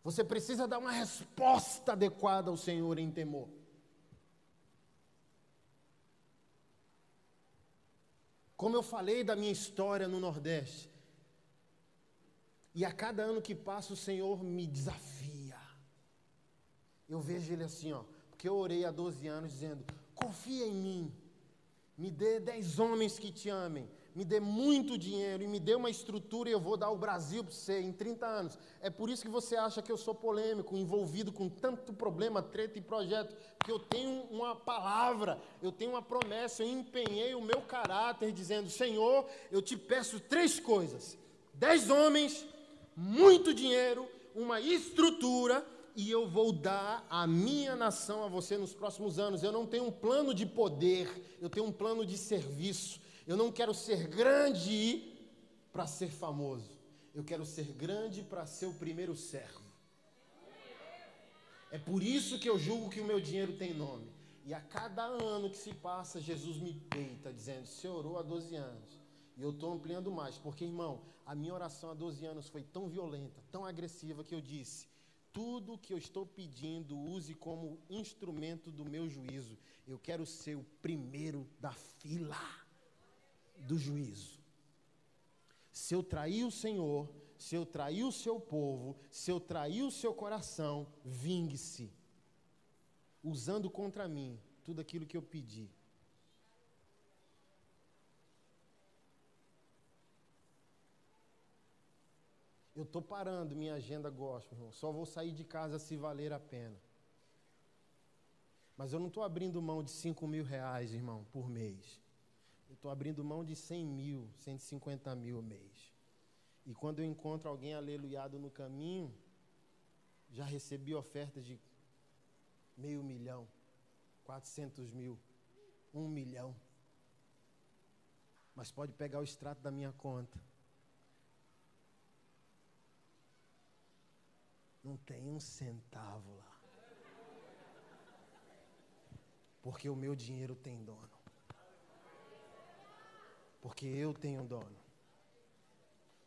A: Você precisa dar uma resposta adequada ao Senhor em temor. Como eu falei da minha história no Nordeste, e a cada ano que passa o Senhor me desafia. Eu vejo Ele assim, porque eu orei há 12 anos dizendo, confia em mim, me dê 10 homens que te amem, me dê muito dinheiro e me dê uma estrutura e eu vou dar o Brasil para você em 30 anos. É por isso que você acha que eu sou polêmico, envolvido com tanto problema, treta e projeto, porque eu tenho uma palavra, eu tenho uma promessa, eu empenhei o meu caráter dizendo, Senhor, eu te peço 3 coisas, 10 homens, muito dinheiro, uma estrutura, e eu vou dar a minha nação a você nos próximos anos. Eu não tenho um plano de poder, eu tenho um plano de serviço. Eu não quero ser grande para ser famoso. Eu quero ser grande para ser o primeiro servo. É por isso que eu julgo que o meu dinheiro tem nome. E a cada ano que se passa, Jesus me peita, dizendo, você orou há 12 anos. E eu estou ampliando mais, porque, irmão, a minha oração há 12 anos foi tão violenta, tão agressiva, que eu disse, tudo que eu estou pedindo, use como instrumento do meu juízo. Eu quero ser o primeiro da fila do juízo. Se eu trair o Senhor, se eu trair o seu povo, se eu trair o seu coração, vingue-se, usando contra mim tudo aquilo que eu pedi. Eu estou parando minha agenda gospel, irmão. Só vou sair de casa se valer a pena. Mas eu não estou abrindo mão de 5 mil reais, irmão, por mês. Eu estou abrindo mão de 100 mil, 150 mil mês. E quando eu encontro alguém aleluiado no caminho, já recebi ofertas de 500.000, 400.000, 1 milhão. Mas pode pegar o extrato da minha conta. Não tem um centavo lá. Porque o meu dinheiro tem dono. Porque eu tenho dono.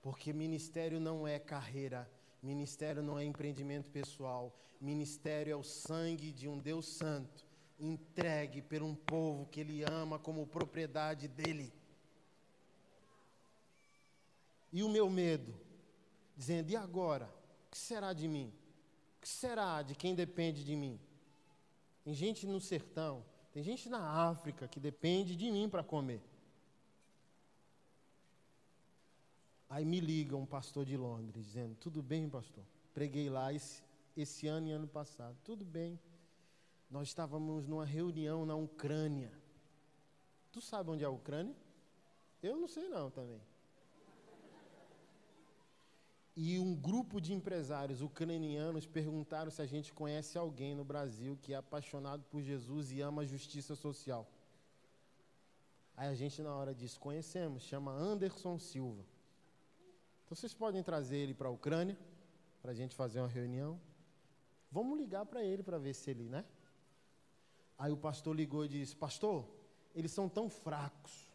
A: Porque ministério não é carreira, ministério não é empreendimento pessoal, ministério é o sangue de um Deus santo, entregue por um povo que Ele ama como propriedade dEle. E o meu medo, dizendo, e agora? O que será de mim? O que será de quem depende de mim? Tem gente no sertão, tem gente na África que depende de mim para comer. Aí me liga um pastor de Londres, dizendo, tudo bem, pastor? Preguei lá esse ano e ano passado. Tudo bem. Nós estávamos numa reunião na Ucrânia. Tu sabe onde é a Ucrânia? Eu não sei não também. E um grupo de empresários ucranianos perguntaram se a gente conhece alguém no Brasil que é apaixonado por Jesus e ama a justiça social. Aí a gente na hora disse, conhecemos, chama Anderson Silva. Então vocês podem trazer ele para a Ucrânia, para a gente fazer uma reunião. Vamos ligar para ele para ver se ele, né? Aí o pastor ligou e disse, pastor, eles são tão fracos,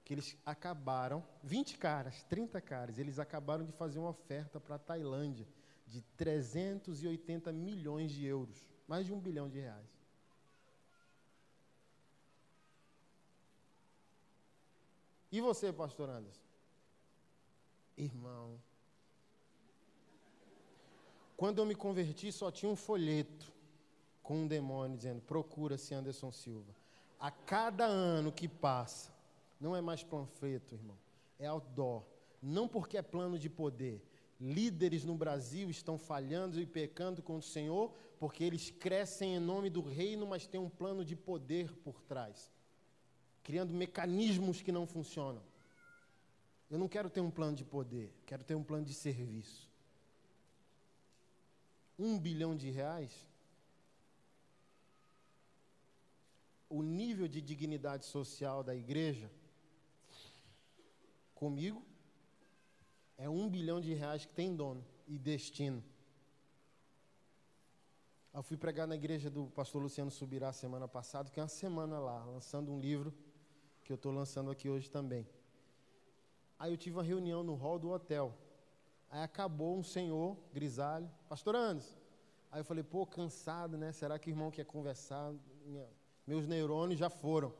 A: que eles acabaram, 20 caras, 30 caras, eles acabaram de fazer uma oferta para a Tailândia de 380 milhões de euros, mais de 1 bilhão de reais. E você, pastor Anderson? Irmão, quando eu me converti só tinha um folheto com um demônio dizendo, procura-se Anderson Silva. A cada ano que passa, não é mais panfleto, irmão, é outdoor. Não porque é plano de poder. Líderes no Brasil estão falhando e pecando com o Senhor porque eles crescem em nome do reino, mas tem um plano de poder por trás, criando mecanismos que não funcionam. Eu não quero ter um plano de poder, quero ter um plano de serviço. 1 bilhão de reais, o nível de dignidade social da igreja, comigo, é 1 bilhão de reais que tem dono e destino. Eu fui pregar na igreja do pastor Luciano Subirá semana passada, que é uma semana lá, lançando um livro que eu estou lançando aqui hoje também. Aí eu tive uma reunião no hall do hotel. Aí acabou um senhor, grisalho, pastor Anderson. Aí eu falei, pô, cansado, né? Será que o irmão quer conversar? Meus neurônios já foram.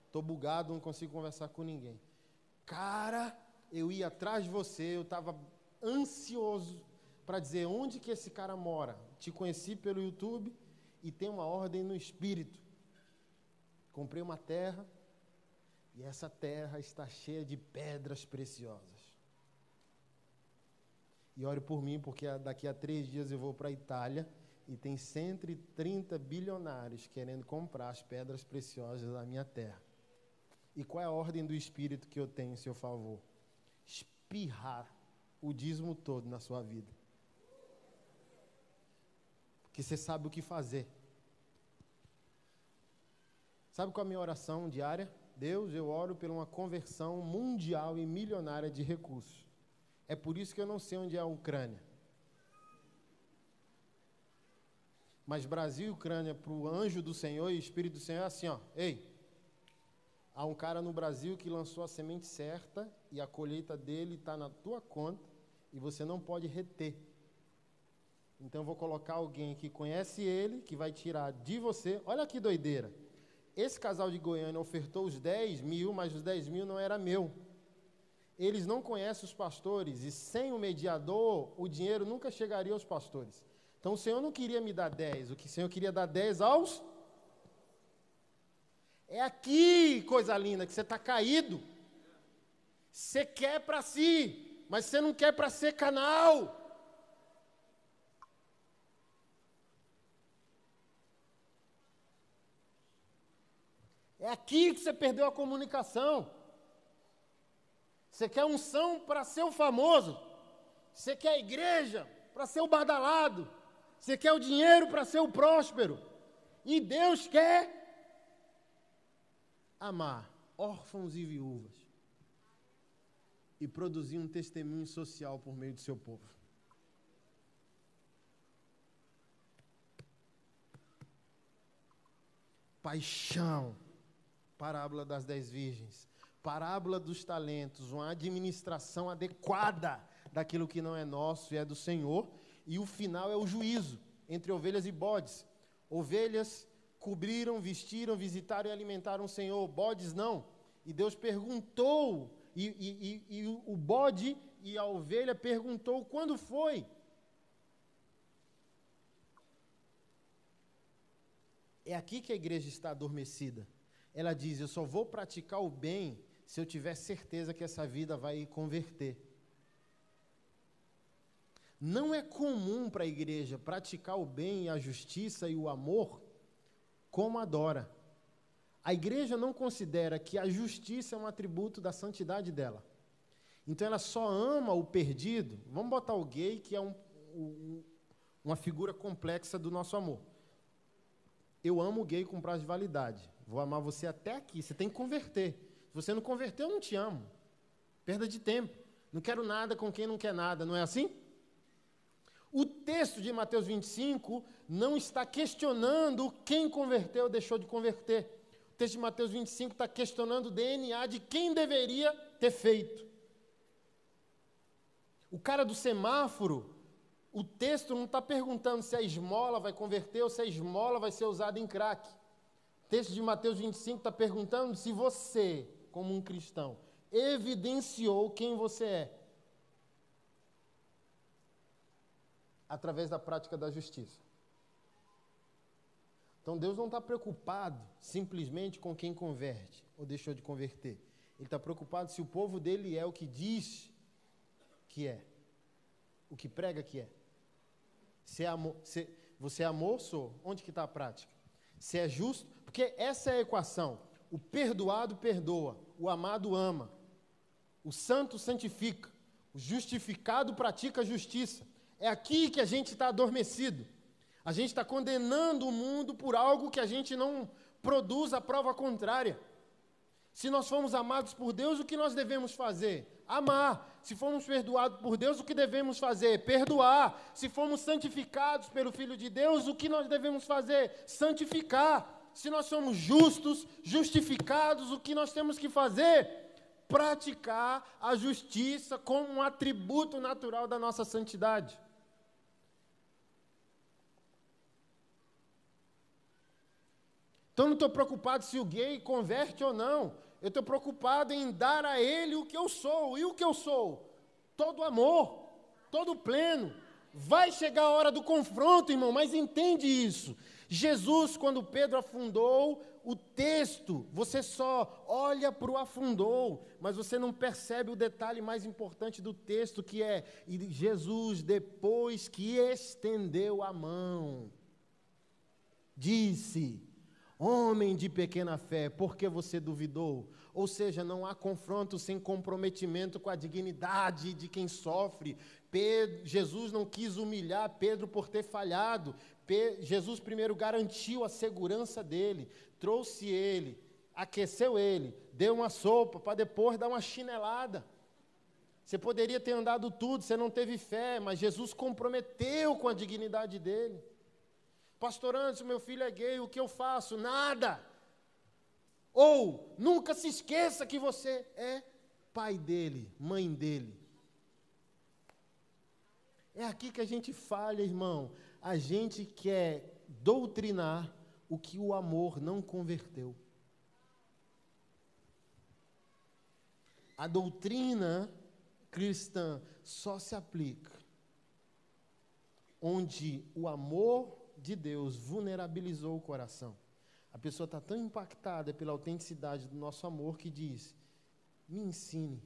A: Estou bugado, não consigo conversar com ninguém. Cara, eu ia atrás de você, eu estava ansioso para dizer onde que esse cara mora. Te conheci pelo YouTube e tem uma ordem no Espírito. Comprei uma terra e essa terra está cheia de pedras preciosas. E ore por mim, porque daqui a 3 dias eu vou para a Itália e tem 130 bilionários querendo comprar as pedras preciosas da minha terra. E qual é a ordem do Espírito que eu tenho em seu favor? Espirrar o dízimo todo na sua vida. Porque você sabe o que fazer. Sabe qual é a minha oração diária? Deus, eu oro por uma conversão mundial e milionária de recursos. É por isso que eu não sei onde é a Ucrânia. Mas Brasil e Ucrânia, para o anjo do Senhor e Espírito do Senhor, é assim, ó. Ei, há um cara no Brasil que lançou a semente certa e a colheita dele está na tua conta e você não pode reter. Então eu vou colocar alguém que conhece ele, que vai tirar de você. Olha que doideira. Esse casal de Goiânia ofertou os 10 mil, mas os 10 mil não era meu. Eles não conhecem os pastores e sem o mediador, o dinheiro nunca chegaria aos pastores. Então o Senhor não queria me dar 10, o que o Senhor queria dar 10 aos... É aqui, coisa linda, que você está caído. Você quer para si, mas você não quer para ser canal. É aqui que você perdeu a comunicação. Você quer unção para ser o famoso. Você quer a igreja para ser o badalado. Você quer o dinheiro para ser o próspero. E Deus quer amar órfãos e viúvas. E produzir um testemunho social por meio do seu povo. Paixão. Parábola das 10 virgens. Parábola dos talentos, uma administração adequada daquilo que não é nosso e é do Senhor, e o final é o juízo entre ovelhas e bodes. Ovelhas cobriram, vestiram, visitaram e alimentaram o Senhor, bodes não. E Deus perguntou, e o bode e a ovelha perguntou quando foi. É aqui que a igreja está adormecida. Ela diz, eu só vou praticar o bem se eu tiver certeza que essa vida vai converter. Não é comum para a igreja praticar o bem e a justiça e o amor como adora. A igreja não considera que a justiça é um atributo da santidade dela. Então ela só ama o perdido. Vamos botar o gay, que é uma figura complexa do nosso amor. Eu amo o gay com prazo de validade. Vou amar você até aqui. Você tem que converter. Se você não converter, eu não te amo. Perda de tempo. Não quero nada com quem não quer nada. Não é assim? O texto de Mateus 25 não está questionando quem converteu ou deixou de converter. O texto de Mateus 25 está questionando o DNA de quem deveria ter feito. O cara do semáforo, o texto não está perguntando se a esmola vai converter ou se a esmola vai ser usada em crack. O texto de Mateus 25 está perguntando se você, como um cristão, evidenciou quem você é através da prática da justiça. Então Deus não está preocupado simplesmente com quem converte ou deixou de converter. Ele está preocupado se o povo dele é o que diz que é, o que prega que é. Você é amor, sou. Onde que está a prática? Se é justo, porque essa é a equação. O perdoado perdoa, o amado ama, o santo santifica, o justificado pratica a justiça. É aqui que a gente está adormecido. A gente está condenando o mundo por algo que a gente não produz a prova contrária. Se nós fomos amados por Deus, o que nós devemos fazer? Amar. Se fomos perdoados por Deus, o que devemos fazer? Perdoar. Se fomos santificados pelo Filho de Deus, o que nós devemos fazer? Santificar. Se nós somos justos, justificados, o que nós temos que fazer? praticar a justiça como um atributo natural da nossa santidade. Então, eu não estou preocupado se o gay converte ou não. Eu estou preocupado em dar a ele o que eu sou. E o que eu sou? Todo amor, todo pleno. Vai chegar a hora do confronto, irmão, mas entende isso. Jesus, quando Pedro afundou, o texto, você só olha para o afundou, mas você não percebe o detalhe mais importante do texto, que é, e Jesus, depois que estendeu a mão, disse: homem de pequena fé, por que você duvidou? Ou seja, não há confronto sem comprometimento com a dignidade de quem sofre. Jesus não quis humilhar Pedro por ter falhado. Jesus primeiro garantiu a segurança dele, trouxe ele, aqueceu ele, deu uma sopa para depois dar uma chinelada. Você poderia ter andado tudo, você não teve fé, mas Jesus comprometeu com a dignidade dele. Pastor Anderson, meu filho é gay, o que eu faço? Nada. Ou, nunca se esqueça que você é pai dele, mãe dele. É aqui que a gente falha, irmão. A gente quer doutrinar o que o amor não converteu. A doutrina cristã só se aplica onde o amor de Deus vulnerabilizou o coração. A pessoa está tão impactada pela autenticidade do nosso amor que diz: me ensine.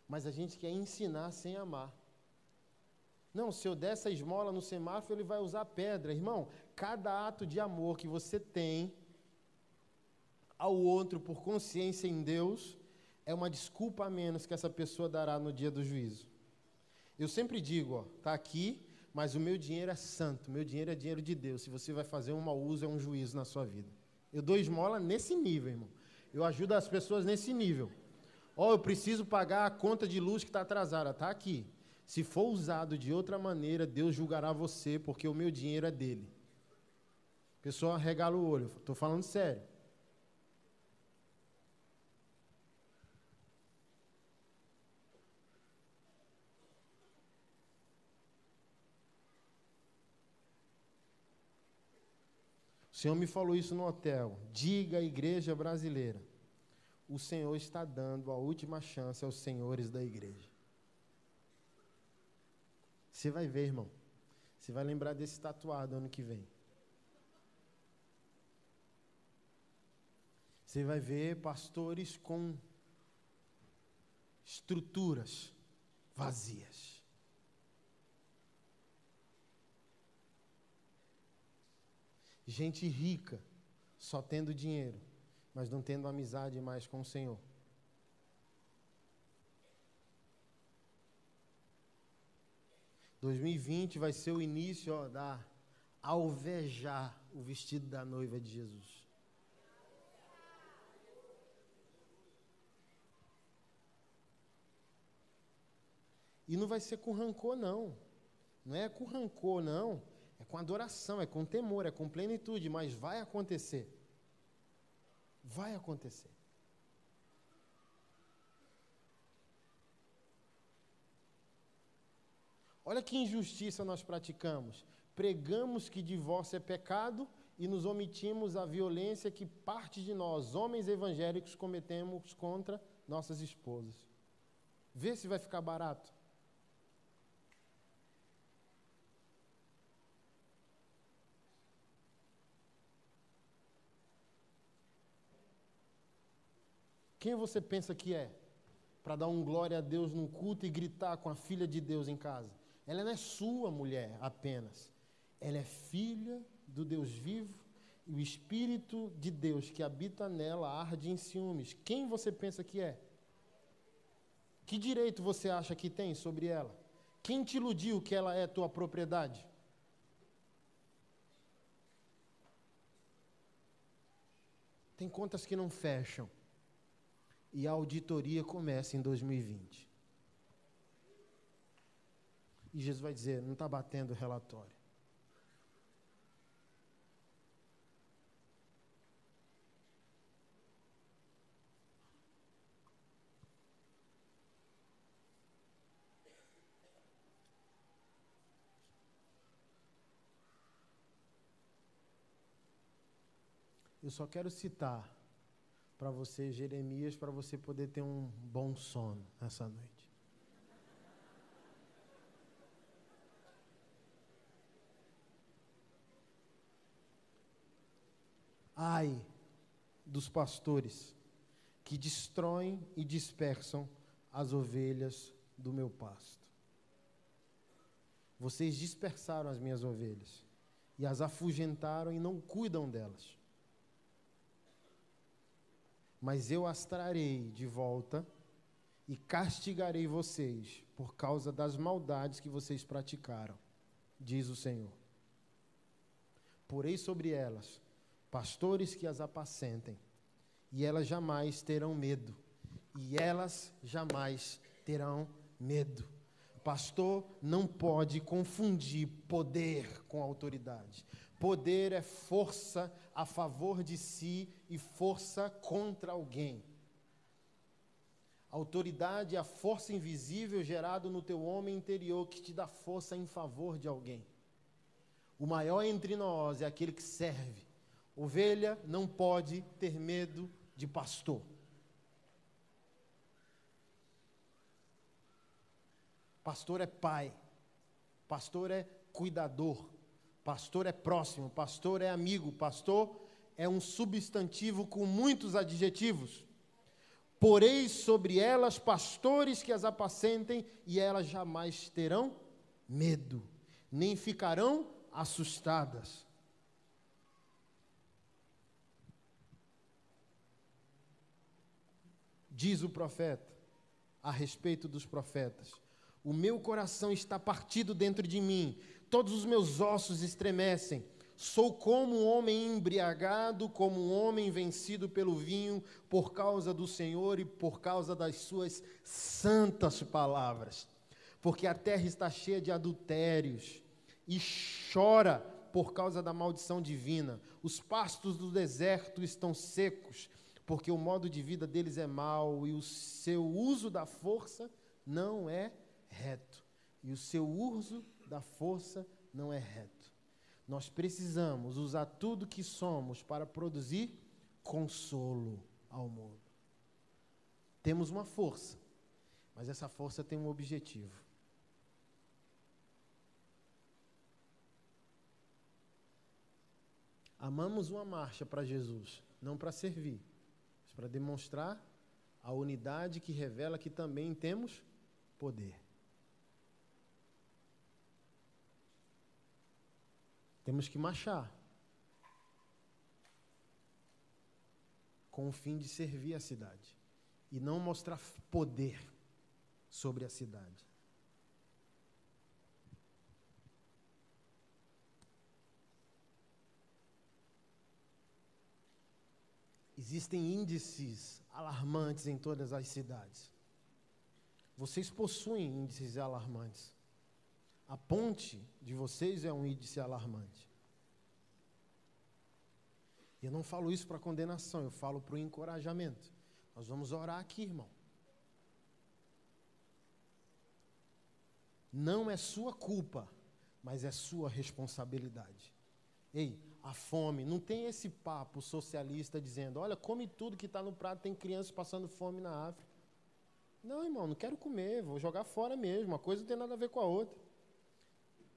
A: Mas a gente quer ensinar sem amar. Não, se eu der essa esmola no semáforo, ele vai usar pedra. Irmão, cada ato de amor que você tem ao outro por consciência em Deus é uma desculpa a menos que essa pessoa dará no dia do juízo. Eu sempre digo, está aqui, mas o meu dinheiro é santo, o meu dinheiro é dinheiro de Deus. Se você vai fazer um mau uso, é um juízo na sua vida. Eu dou esmola nesse nível, irmão. Eu ajudo as pessoas nesse nível. Eu preciso pagar a conta de luz que está atrasada. Está aqui. Se for usado de outra maneira, Deus julgará você, porque o meu dinheiro é dele. A pessoa regala o olho. Estou falando sério. O Senhor me falou isso no hotel. Diga à igreja brasileira: o Senhor está dando a última chance aos senhores da igreja. Você vai ver, irmão. Você vai lembrar desse tatuado ano que vem. Você vai ver pastores com estruturas vazias. Gente rica, só tendo dinheiro, mas não tendo amizade mais com o Senhor. – 2020 vai ser o início da alvejar o vestido da noiva de Jesus. E não vai ser com rancor, não. Não é com rancor, não. É com adoração, é com temor, é com plenitude, mas vai acontecer. Vai acontecer. Olha que injustiça nós praticamos. Pregamos que divórcio é pecado e nos omitimos a violência que parte de nós, homens evangélicos, cometemos contra nossas esposas. Vê se vai ficar barato. Quem você pensa que é? Para dar um glória a Deus num culto e gritar com a filha de Deus em casa. Ela não é sua mulher apenas. Ela é filha do Deus vivo e o Espírito de Deus que habita nela arde em ciúmes. Quem você pensa que é? Que direito você acha que tem sobre ela? Quem te iludiu que ela é tua propriedade? Tem contas que não fecham. E a auditoria começa em 2020. E Jesus vai dizer: não está batendo o relatório. Eu só quero citar para você Jeremias, para você poder ter um bom sono nessa noite. Ai dos pastores que destroem e dispersam as ovelhas do meu pasto. Vocês dispersaram as minhas ovelhas e as afugentaram e não cuidam delas. Mas eu as trarei de volta e castigarei vocês por causa das maldades que vocês praticaram, diz o Senhor. Porei sobre elas pastores que as apacentem, e elas jamais terão medo. E elas jamais terão medo. Pastor não pode confundir poder com autoridade. Poder é força a favor de si e força contra alguém. Autoridade é a força invisível gerada no teu homem interior que te dá força em favor de alguém. O maior entre nós é aquele que serve. Ovelha não pode ter medo de pastor. Pastor é pai, pastor é cuidador, pastor é próximo, pastor é amigo, pastor é um substantivo com muitos adjetivos. Porei sobre elas pastores que as apacentem, e elas jamais terão medo, nem ficarão assustadas. Diz o profeta, a respeito dos profetas: o meu coração está partido dentro de mim, todos os meus ossos estremecem. Sou como um homem embriagado, como um homem vencido pelo vinho, por causa do Senhor e por causa das suas santas palavras. Porque a terra está cheia de adultérios e chora por causa da maldição divina. Os pastos do deserto estão secos, porque o modo de vida deles é mau e o seu uso da força não é reto. E o seu uso da força não é reto. Nós precisamos usar tudo que somos para produzir consolo ao mundo. Temos uma força, mas essa força tem um objetivo. Amamos uma marcha para Jesus, não para servir, mas para demonstrar a unidade que revela que também temos poder. Temos que marchar com o fim de servir a cidade e não mostrar poder sobre a cidade. Existem índices alarmantes em todas as cidades. Vocês possuem índices alarmantes. A ponte de vocês é um índice alarmante. E eu não falo isso para condenação, eu falo para o encorajamento. Nós vamos orar aqui, irmão. Não é sua culpa, mas é sua responsabilidade. Ei, a fome, não tem esse papo socialista dizendo: olha, come tudo que está no prato, tem crianças passando fome na África. Não, irmão, não quero comer, vou jogar fora mesmo, uma coisa não tem nada a ver com a outra.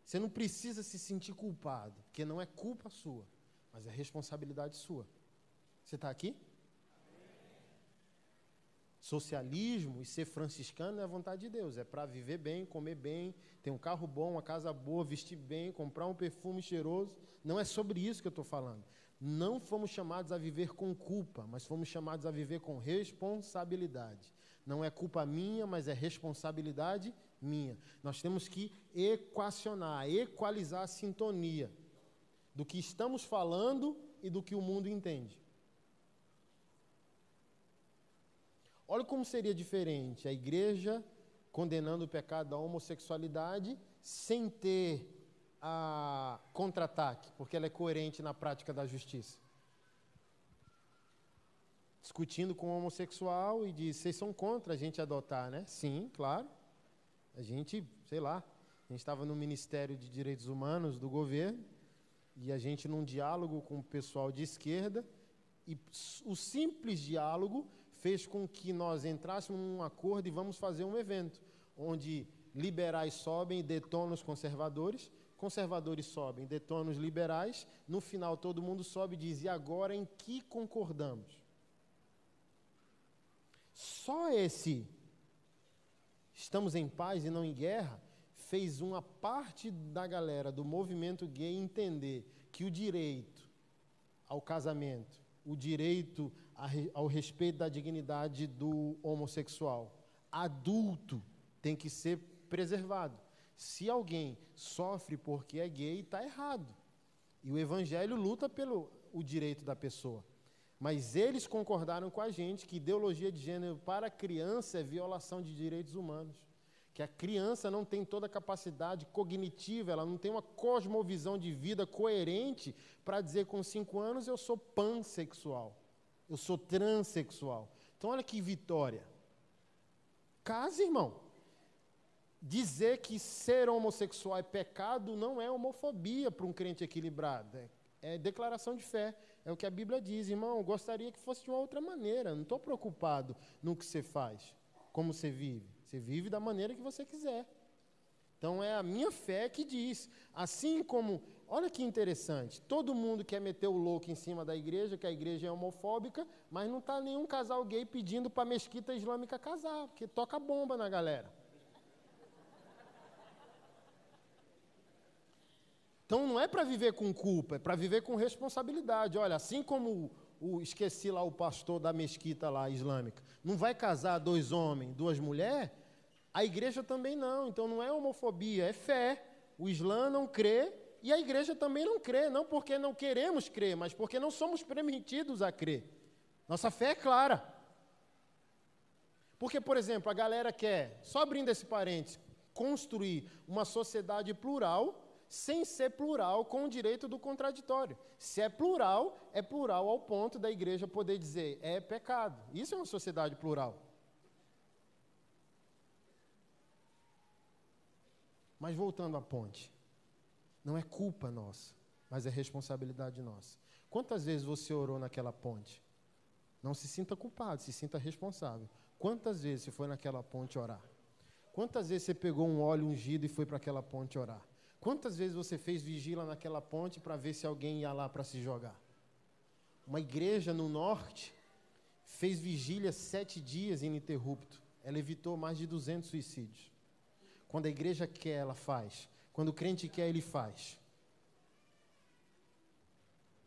A: Você não precisa se sentir culpado, porque não é culpa sua, mas é responsabilidade sua. Você está aqui? Socialismo e ser franciscano é a vontade de Deus, é para viver bem, comer bem, ter um carro bom, uma casa boa, vestir bem, comprar um perfume cheiroso. Não é sobre isso que eu estou falando. Não fomos chamados a viver com culpa, mas fomos chamados a viver com responsabilidade. Não é culpa minha, mas é responsabilidade minha. Nós temos que equacionar, equalizar a sintonia do que estamos falando e do que o mundo entende. Olha como seria diferente a igreja condenando o pecado da homossexualidade sem ter a contra-ataque, porque ela é coerente na prática da justiça. Discutindo com o homossexual e diz: vocês são contra a gente adotar, né? Sim, claro. A gente, sei lá, a gente estava no Ministério de Direitos Humanos do governo e a gente num diálogo com o pessoal de esquerda E o simples diálogo fez com que nós entrássemos num acordo e vamos fazer um evento, onde liberais sobem e detonam os conservadores, conservadores sobem, detonam os liberais, no final todo mundo sobe e diz, e agora em que concordamos? Só esse estamos em paz e não em guerra fez uma parte da galera do movimento gay entender que o direito ao casamento, o direito ao respeito da dignidade do homossexual adulto tem que ser preservado. Se alguém sofre porque é gay, está errado. E o Evangelho luta pelo direito da pessoa. Mas eles concordaram com a gente que ideologia de gênero para a criança é violação de direitos humanos. Que a criança não tem toda a capacidade cognitiva, ela não tem uma cosmovisão de vida coerente para dizer com 5 anos eu sou pansexual, eu sou transexual. Então olha que vitória. Casa, irmão. Dizer que ser homossexual é pecado não é homofobia para um crente equilibrado, é declaração de fé, é o que a Bíblia diz. Irmão, eu gostaria que fosse de uma outra maneira, não estou preocupado no que você faz, como você vive da maneira que você quiser. Então é a minha fé que diz, assim como, olha que interessante, todo mundo quer meter o louco em cima da igreja, que a igreja é homofóbica, mas não está nenhum casal gay pedindo para a mesquita islâmica casar, porque toca bomba na galera. Então não é para viver com culpa, é para viver com responsabilidade. Olha, assim como esqueci lá o pastor da mesquita lá islâmica, não vai casar 2 homens, 2 mulheres, a igreja também não. Então não é homofobia, é fé. O Islã não crê e a igreja também não crê, não porque não queremos crer, mas porque não somos permitidos a crer. Nossa fé é clara. Porque, por exemplo, a galera quer, só abrindo esse parênteses, construir uma sociedade plural sem ser plural com o direito do contraditório. Se é plural ao ponto da igreja poder dizer, é pecado. Isso é uma sociedade plural. Mas voltando à ponte, não é culpa nossa, mas é responsabilidade nossa. Quantas vezes você orou naquela ponte? Não se sinta culpado, se sinta responsável. Quantas vezes você foi naquela ponte orar? Quantas vezes você pegou um óleo ungido e foi para aquela ponte orar? Quantas vezes você fez vigília naquela ponte para ver se alguém ia lá para se jogar? Uma igreja no norte fez vigília 7 dias ininterrupto. Ela evitou mais de 200 suicídios. Quando a igreja quer, ela faz. Quando o crente quer, ele faz.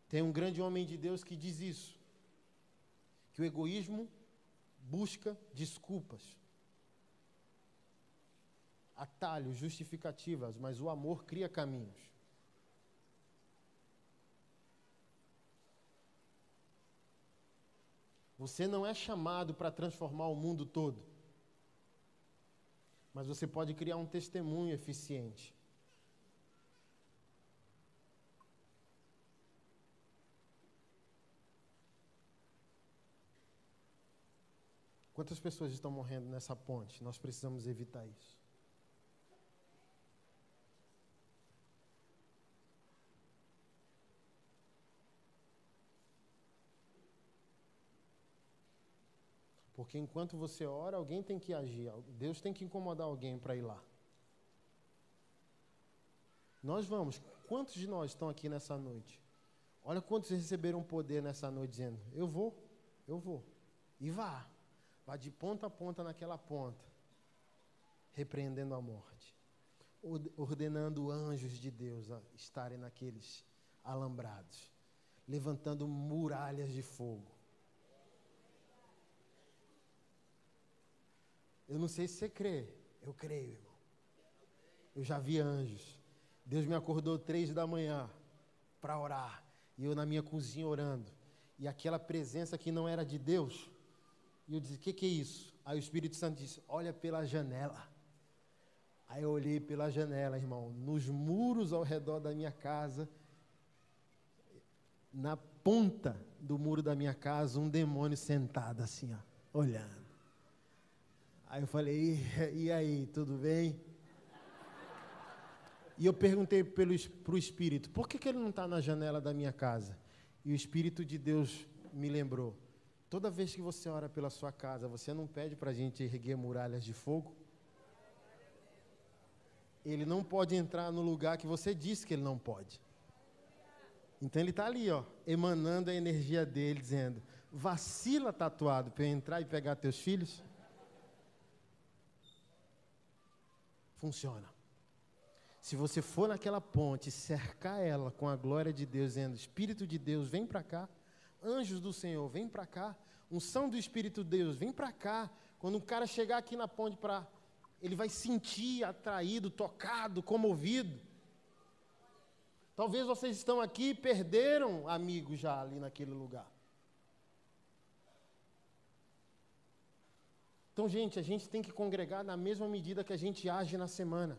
A: Tem um grande homem de Deus que diz isso. Que o egoísmo busca desculpas, atalhos, justificativas, mas o amor cria caminhos. Você não é chamado para transformar o mundo todo, mas você pode criar um testemunho eficiente. Quantas pessoas estão morrendo nessa ponte? Nós precisamos evitar isso. Porque enquanto você ora, alguém tem que agir. Deus tem que incomodar alguém para ir lá. Nós vamos. Quantos de nós estão aqui nessa noite? Olha quantos receberam poder nessa noite dizendo, eu vou. E vá. Vá de ponta a ponta naquela ponta. Repreendendo a morte. Ordenando anjos de Deus a estarem naqueles alambrados. Levantando muralhas de fogo. Eu não sei se você crê. Eu creio, irmão. Eu já vi anjos. Deus me acordou 3 da manhã para orar. E eu na minha cozinha orando. E aquela presença que não era de Deus. E eu disse, o que é isso? Aí o Espírito Santo disse, olha pela janela. Aí eu olhei pela janela, irmão. Nos muros ao redor da minha casa, na ponta do muro da minha casa, um demônio sentado assim, ó, olhando. Aí eu falei, e aí, tudo bem? E eu perguntei para o Espírito, por que ele não está na janela da minha casa? E o Espírito de Deus me lembrou. Toda vez que você ora pela sua casa, você não pede para a gente erguer muralhas de fogo? Ele não pode entrar no lugar que você disse que ele não pode. Então ele está ali, ó, emanando a energia dele, dizendo: vacila, tatuado, para eu entrar e pegar teus filhos? Funciona. Se você for naquela ponte, cercar ela com a glória de Deus, dizendo: Espírito de Deus, vem para cá. Anjos do Senhor, vem para cá. Unção do Espírito de Deus, vem para cá. Quando o cara chegar aqui na ponte, ele vai sentir atraído, tocado, comovido. Talvez vocês estão aqui e perderam amigos já ali naquele lugar. Então, gente, a gente tem que congregar na mesma medida que a gente age na semana.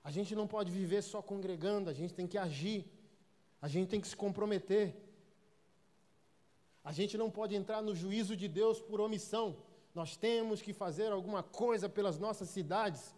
A: A gente não pode viver só congregando, a gente tem que agir. A gente tem que se comprometer. A gente não pode entrar no juízo de Deus por omissão. Nós temos que fazer alguma coisa pelas nossas cidades.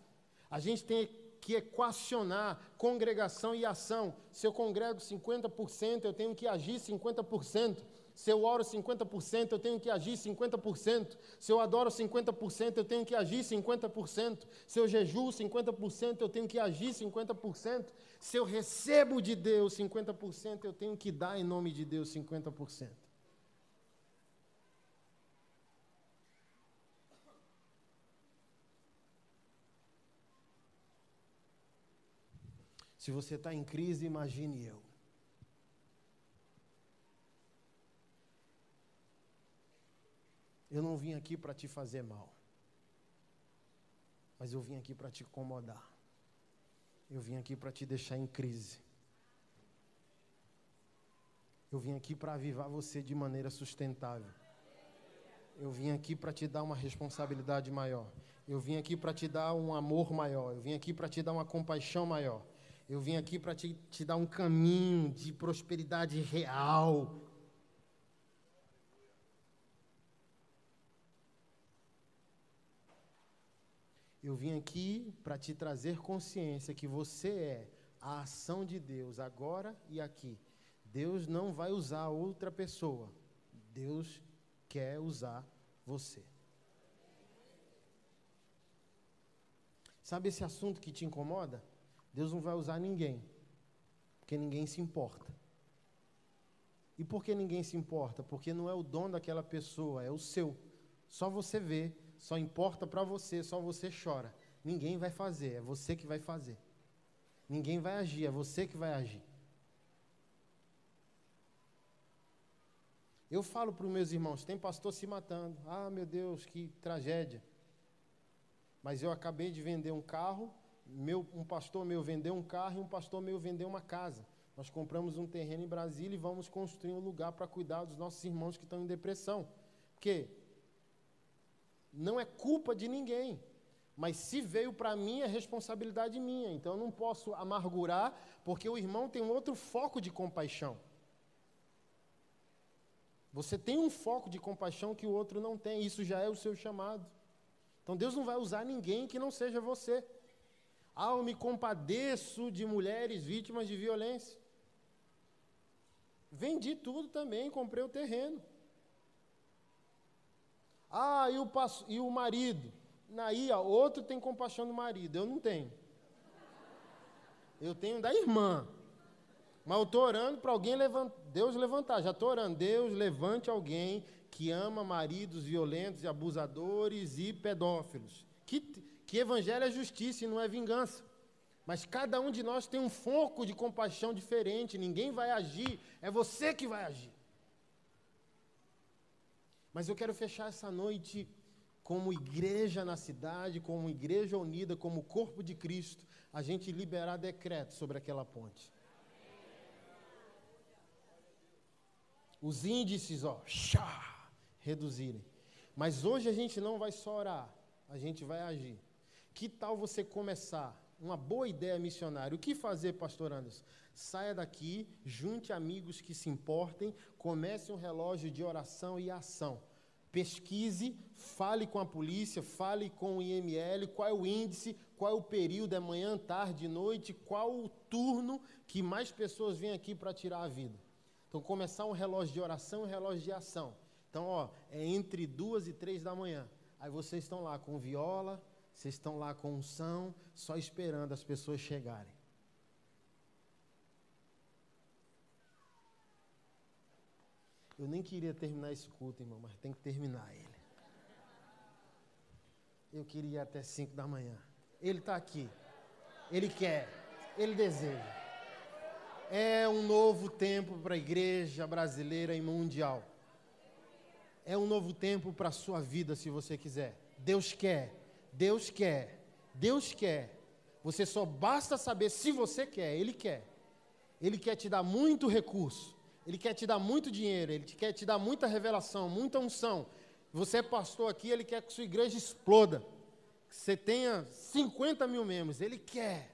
A: A gente tem que equacionar congregação e ação. Se eu congrego 50%, eu tenho que agir 50%. Se eu oro 50%, eu tenho que agir 50%. Se eu adoro 50%, eu tenho que agir 50%. Se eu jejuo 50%, eu tenho que agir 50%. Se eu recebo de Deus 50%, eu tenho que dar em nome de Deus 50%. Se você está em crise, imagine eu. Eu não vim aqui para te fazer mal, mas eu vim aqui para te incomodar. Eu vim aqui para te deixar em crise. Eu vim aqui para avivar você de maneira sustentável. Eu vim aqui para te dar uma responsabilidade maior. Eu vim aqui para te dar um amor maior. Eu vim aqui para te dar uma compaixão maior. Eu vim aqui para te dar um caminho de prosperidade real. Eu vim aqui para te trazer consciência que você é a ação de Deus agora e aqui. Deus não vai usar outra pessoa. Deus quer usar você. Sabe esse assunto que te incomoda? Deus não vai usar ninguém, porque ninguém se importa. E por que ninguém se importa? Porque não é o dom daquela pessoa, é o seu. Só você vê, só importa para você, só você chora. Ninguém vai fazer, é você que vai fazer. Ninguém vai agir, é você que vai agir. Eu falo para os meus irmãos, tem pastor se matando. Ah, meu Deus, que tragédia. Mas eu acabei de vender um carro, um pastor meu vendeu um carro e um pastor meu vendeu uma casa. Nós compramos um terreno em Brasília e vamos construir um lugar para cuidar dos nossos irmãos que estão em depressão. Porque não é culpa de ninguém, mas se veio para mim é responsabilidade minha. Então eu não posso amargurar, porque o irmão tem um outro foco de compaixão. Você tem um foco de compaixão que o outro não tem, isso já é o seu chamado. Então Deus não vai usar ninguém que não seja você. Ah, eu me compadeço de mulheres vítimas de violência. Vendi tudo também, comprei o terreno. Ah, e o marido? Aí, ó, outro tem compaixão do marido, eu não tenho. Eu tenho da irmã. Mas eu estou orando para alguém Deus levantar, já estou orando. Deus levante alguém que ama maridos violentos e abusadores e pedófilos. Que evangelho é justiça e não é vingança. Mas cada um de nós tem um foco de compaixão diferente. Ninguém vai agir, é você que vai agir. Mas eu quero fechar essa noite como igreja na cidade, como igreja unida, como corpo de Cristo, a gente liberar decreto sobre aquela ponte. Os índices, reduzirem. Mas hoje a gente não vai só orar, a gente vai agir. Que tal você começar? Uma boa ideia missionária. O que fazer, pastor Anderson? Saia daqui, junte amigos que se importem, comece um relógio de oração e ação. Pesquise, fale com a polícia, fale com o IML, qual é o índice, qual é o período, é manhã, tarde, noite, qual o turno que mais pessoas vêm aqui para tirar a vida. Então, começar um relógio de oração e um relógio de ação. Então, é entre 2 e 3 da manhã. Aí vocês estão lá com viola, vocês estão lá com unção, só esperando as pessoas chegarem. Eu nem queria terminar esse culto, irmão, mas tem que terminar ele. Eu queria ir até 5 da manhã. Ele está aqui. Ele quer. Ele deseja. É um novo tempo para a igreja brasileira e mundial. É um novo tempo para a sua vida, se você quiser. Deus quer. Deus quer. Deus quer. Você só basta saber se você quer. Ele quer. Ele quer te dar muito recurso. Ele quer te dar muito dinheiro. Ele quer te dar muita revelação, muita unção. Você é pastor aqui, ele quer que sua igreja exploda. Que você tenha 50 mil membros. Ele quer.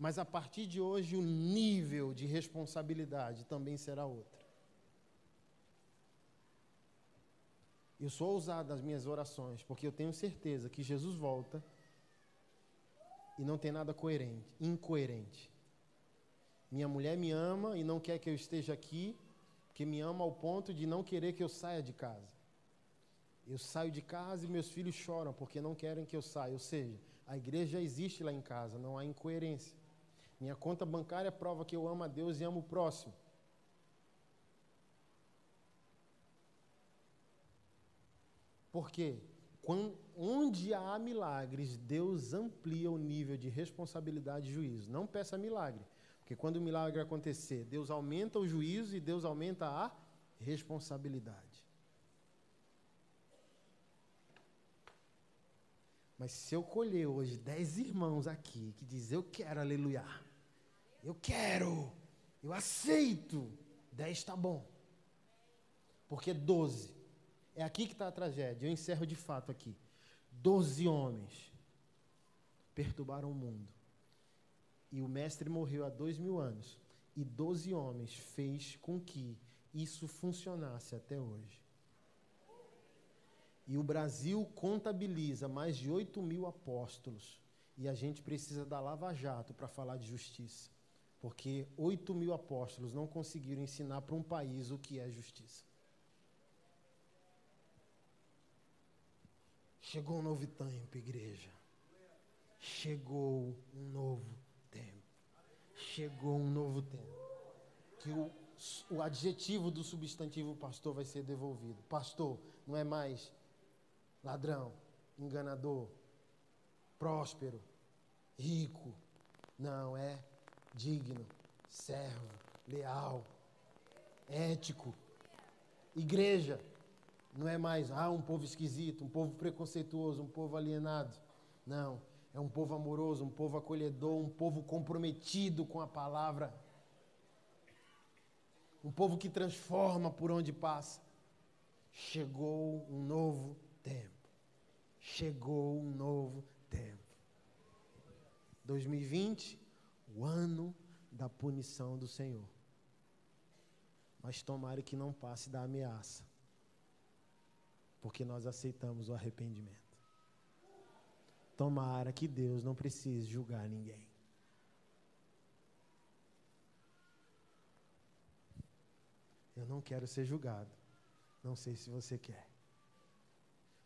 A: Mas a partir de hoje, o nível de responsabilidade também será outro. Eu sou ousado nas minhas orações, porque eu tenho certeza que Jesus volta e não tem nada incoerente. Minha mulher me ama e não quer que eu esteja aqui, porque me ama ao ponto de não querer que eu saia de casa. Eu saio de casa e meus filhos choram porque não querem que eu saia. Ou seja, a igreja já existe lá em casa, não há incoerência. Minha conta bancária prova que eu amo a Deus e amo o próximo. Porque onde há milagres, Deus amplia o nível de responsabilidade e juízo. Não peça milagre, porque quando o milagre acontecer, Deus aumenta o juízo e Deus aumenta a responsabilidade. Mas se eu colher hoje 10 irmãos aqui que dizem, eu quero, aleluia, eu quero, eu aceito, 10 está bom. Porque 12... É aqui que está a tragédia. Eu encerro de fato aqui. 12 homens perturbaram o mundo. E o mestre morreu há 2000 anos. E 12 homens fez com que isso funcionasse até hoje. E o Brasil contabiliza mais de 8.000 apóstolos. E a gente precisa da Lava Jato para falar de justiça. Porque 8.000 apóstolos não conseguiram ensinar para um país o que é justiça. Chegou um novo tempo, igreja. Chegou um novo tempo. Chegou um novo tempo. Que o adjetivo do substantivo pastor vai ser devolvido. Pastor não é mais ladrão, enganador, próspero, rico. Não, é digno, servo, leal, ético. Igreja. Não é mais, um povo esquisito, um povo preconceituoso, um povo alienado. Não, é um povo amoroso, um povo acolhedor, um povo comprometido com a palavra. Um povo que transforma por onde passa. Chegou um novo tempo. Chegou um novo tempo. 2020, o ano da punição do Senhor. Mas tomara que não passe da ameaça. Porque nós aceitamos o arrependimento. Tomara que Deus não precise julgar ninguém. Eu não quero ser julgado. Não sei se você quer.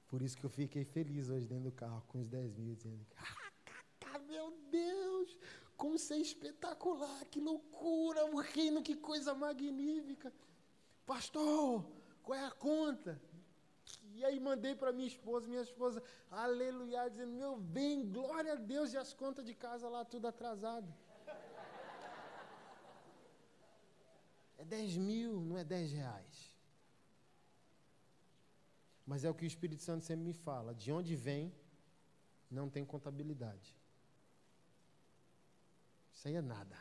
A: Por isso que eu fiquei feliz hoje dentro do carro com os 10 mil, dizendo, meu Deus, como isso é espetacular, que loucura, o reino, que coisa magnífica. Pastor, qual é a conta? E aí mandei para minha esposa, aleluia, dizendo, meu bem, glória a Deus, e as contas de casa lá tudo atrasado. É 10 mil, não é 10 reais. Mas é o que o Espírito Santo sempre me fala, de onde vem, não tem contabilidade. Isso aí é nada.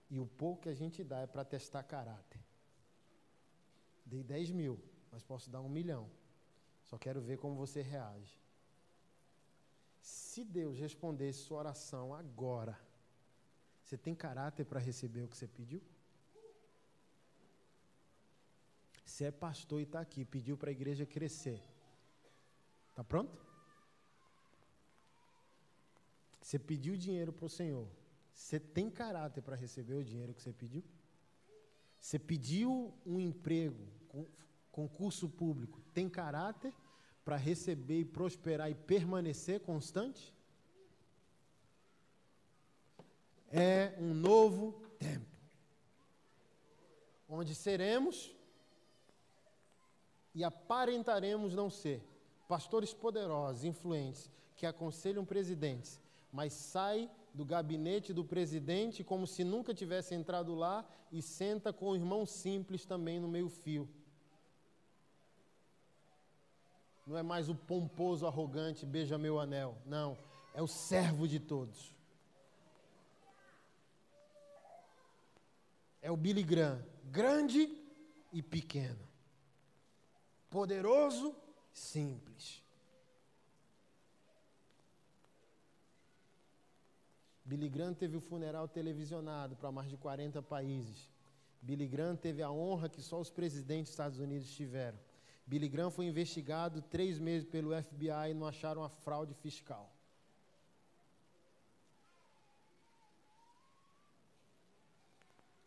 A: E o pouco que a gente dá é para testar caráter. Dei 10 mil. Mas posso dar 1 milhão. Só quero ver como você reage. Se Deus respondesse sua oração agora, você tem caráter para receber o que você pediu? Você é pastor e está aqui, pediu para a igreja crescer. Está pronto? Você pediu dinheiro para o Senhor. Você tem caráter para receber o dinheiro que você pediu? Você pediu um emprego, concurso público, tem caráter para receber e prosperar e permanecer constante? É um novo tempo, onde seremos e aparentaremos não ser pastores poderosos, influentes, que aconselham presidentes, mas sai do gabinete do presidente como se nunca tivesse entrado lá e senta com o irmão simples também no meio-fio. Não é mais o pomposo, arrogante, beija meu anel. Não, é o servo de todos. É o Billy Graham, grande e pequeno. Poderoso, simples. Billy Graham teve o funeral televisionado para mais de 40 países. Billy Graham teve a honra que só os presidentes dos Estados Unidos tiveram. Billy Graham foi investigado 3 meses pelo FBI e não acharam a fraude fiscal.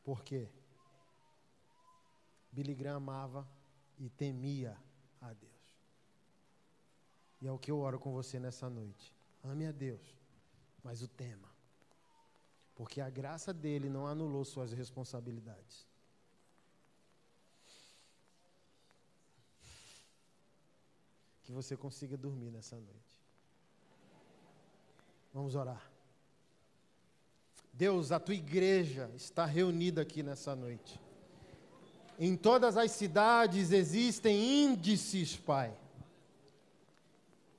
A: Por quê? Billy Graham amava e temia a Deus. E é o que eu oro com você nessa noite. Ame a Deus, mas o tema. Porque a graça dele não anulou suas responsabilidades. Que você consiga dormir nessa noite. Vamos orar. Deus, a tua igreja está reunida aqui nessa noite. Em todas as cidades existem índices, Pai.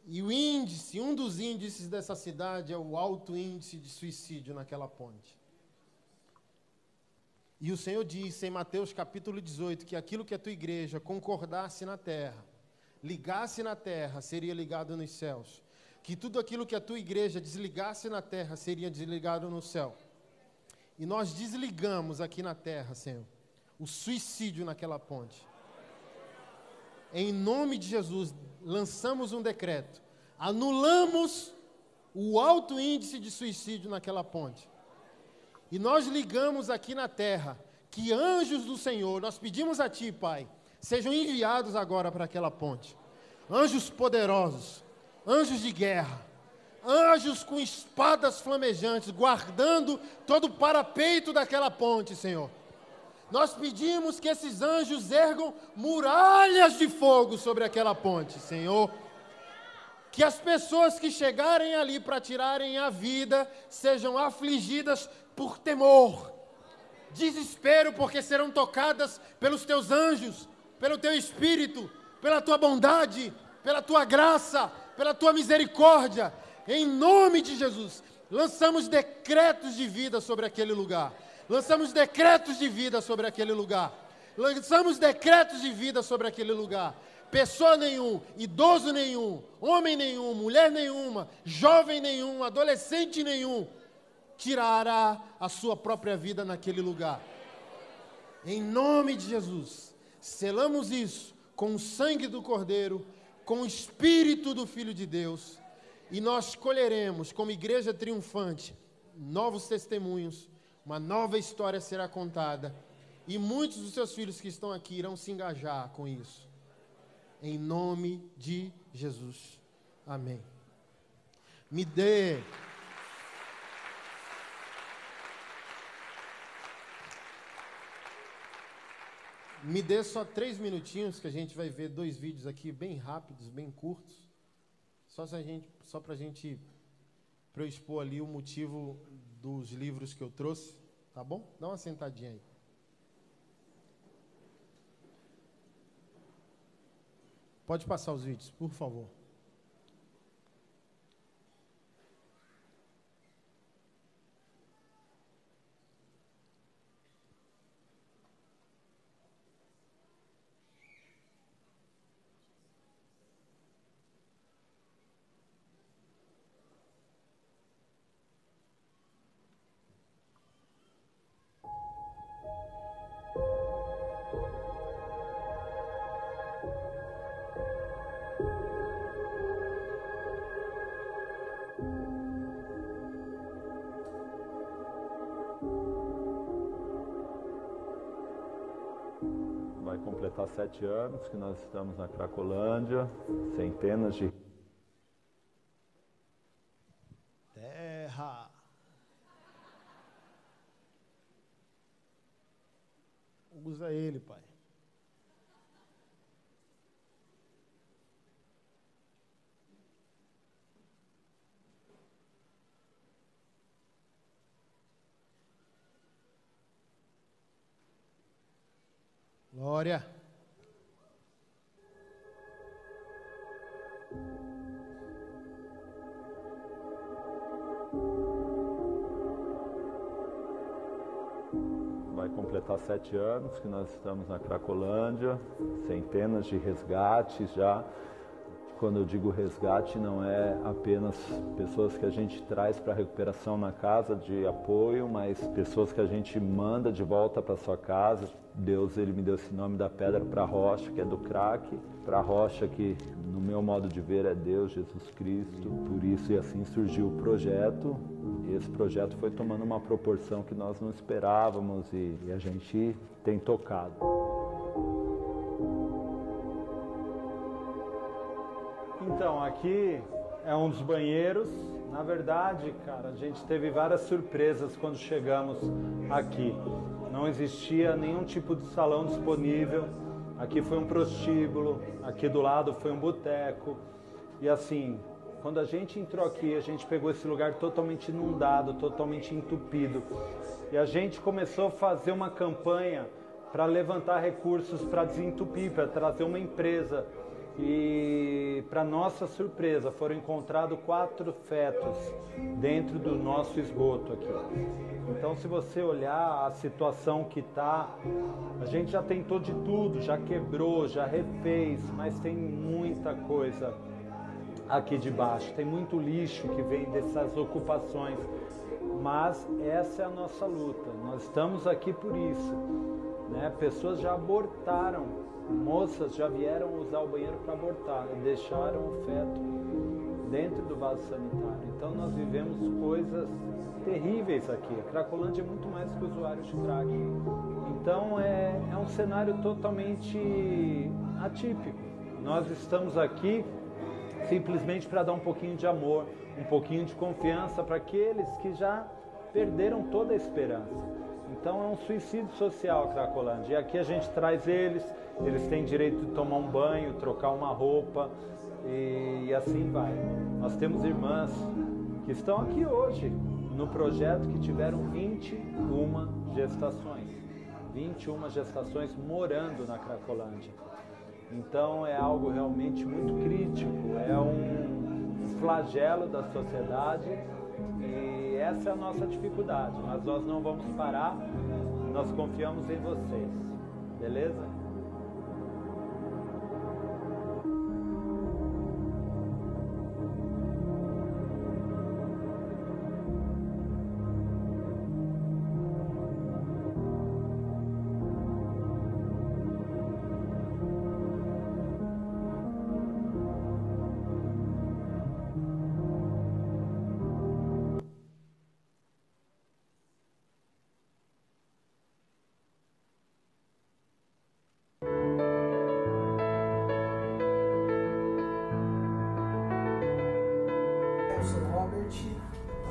A: E o índice, um dos índices dessa cidade é o alto índice de suicídio naquela ponte. E o Senhor disse em Mateus capítulo 18 que aquilo que a tua igreja concordasse na terra, ligasse na terra, seria ligado nos céus. Que tudo aquilo que a tua igreja desligasse na terra, seria desligado no céu. E nós desligamos aqui na terra, Senhor, o suicídio naquela ponte. Em nome de Jesus, lançamos um decreto. Anulamos o alto índice de suicídio naquela ponte. E nós ligamos aqui na terra que anjos do Senhor, nós pedimos a Ti, Pai, sejam enviados agora para aquela ponte. Anjos poderosos, anjos de guerra, anjos com espadas flamejantes, guardando todo o parapeito daquela ponte, Senhor. Nós pedimos que esses anjos ergam muralhas de fogo sobre aquela ponte, Senhor. Que as pessoas que chegarem ali para tirarem a vida sejam afligidas por temor, desespero, porque serão tocadas pelos teus anjos, pelo teu espírito, pela tua bondade, pela tua graça, pela tua misericórdia. Em nome de Jesus, lançamos decretos de vida sobre aquele lugar. Lançamos decretos de vida sobre aquele lugar. Lançamos decretos de vida sobre aquele lugar. Pessoa nenhum, idoso nenhum, homem nenhum, mulher nenhuma, jovem nenhum, adolescente nenhum, tirará a sua própria vida naquele lugar. Em nome de Jesus, selamos isso com o sangue do Cordeiro, com o Espírito do Filho de Deus, e nós colheremos, como igreja triunfante, novos testemunhos. Uma nova história será contada. E muitos dos seus filhos que estão aqui irão se engajar com isso. Em nome de Jesus. Amém. Me dê só 3 minutinhos, que a gente vai ver 2 vídeos aqui bem rápidos, bem curtos. Para eu expor ali o motivo dos livros que eu trouxe, tá bom? Dá uma sentadinha aí. Pode passar os vídeos, por favor.
B: completar 7 anos que nós estamos na Cracolândia, centenas de...
A: Terra. Usa ele, Pai. Glória.
B: Vai completar 7 anos que nós estamos na Cracolândia, centenas de resgates já. Quando eu digo resgate, não é apenas pessoas que a gente traz para recuperação na casa de apoio, mas pessoas que a gente manda de volta para sua casa. Deus, ele me deu esse nome da pedra para a rocha, que é do crack, para a rocha que, no meu modo de ver, é Deus, Jesus Cristo. Por isso, e assim surgiu o projeto. E esse projeto foi tomando uma proporção que nós não esperávamos e a gente tem tocado. Então, aqui é um dos banheiros. Na verdade, cara, a gente teve várias surpresas quando chegamos aqui. Não existia nenhum tipo de salão disponível. Aqui foi um prostíbulo, aqui do lado foi um boteco. E assim, quando a gente entrou aqui, a gente pegou esse lugar totalmente inundado, totalmente entupido. E a gente começou a fazer uma campanha para levantar recursos para desentupir, para trazer uma empresa. E, para nossa surpresa, foram encontrados 4 fetos dentro do nosso esgoto aqui. Então, se você olhar a situação que está, a gente já tentou de tudo, já quebrou, já refez, mas tem muita coisa aqui debaixo. Tem muito lixo que vem dessas ocupações. Mas essa é a nossa luta. Nós estamos aqui por isso, né? Pessoas já abortaram. Moças já vieram usar o banheiro para abortar e deixaram o feto dentro do vaso sanitário. Então nós vivemos coisas terríveis aqui. A Cracolândia é muito mais que usuários de crack. Então é um cenário totalmente atípico. Nós estamos aqui simplesmente para dar um pouquinho de amor, um pouquinho de confiança para aqueles que já perderam toda a esperança. Então é um suicídio social a Cracolândia. E aqui a gente traz eles têm direito de tomar um banho, trocar uma roupa e assim vai. Nós temos irmãs que estão aqui hoje no projeto que tiveram 21 gestações. 21 gestações morando na Cracolândia. Então é algo realmente muito crítico, é um flagelo da sociedade. E essa é a nossa dificuldade, mas nós não vamos parar, nós confiamos em vocês, beleza?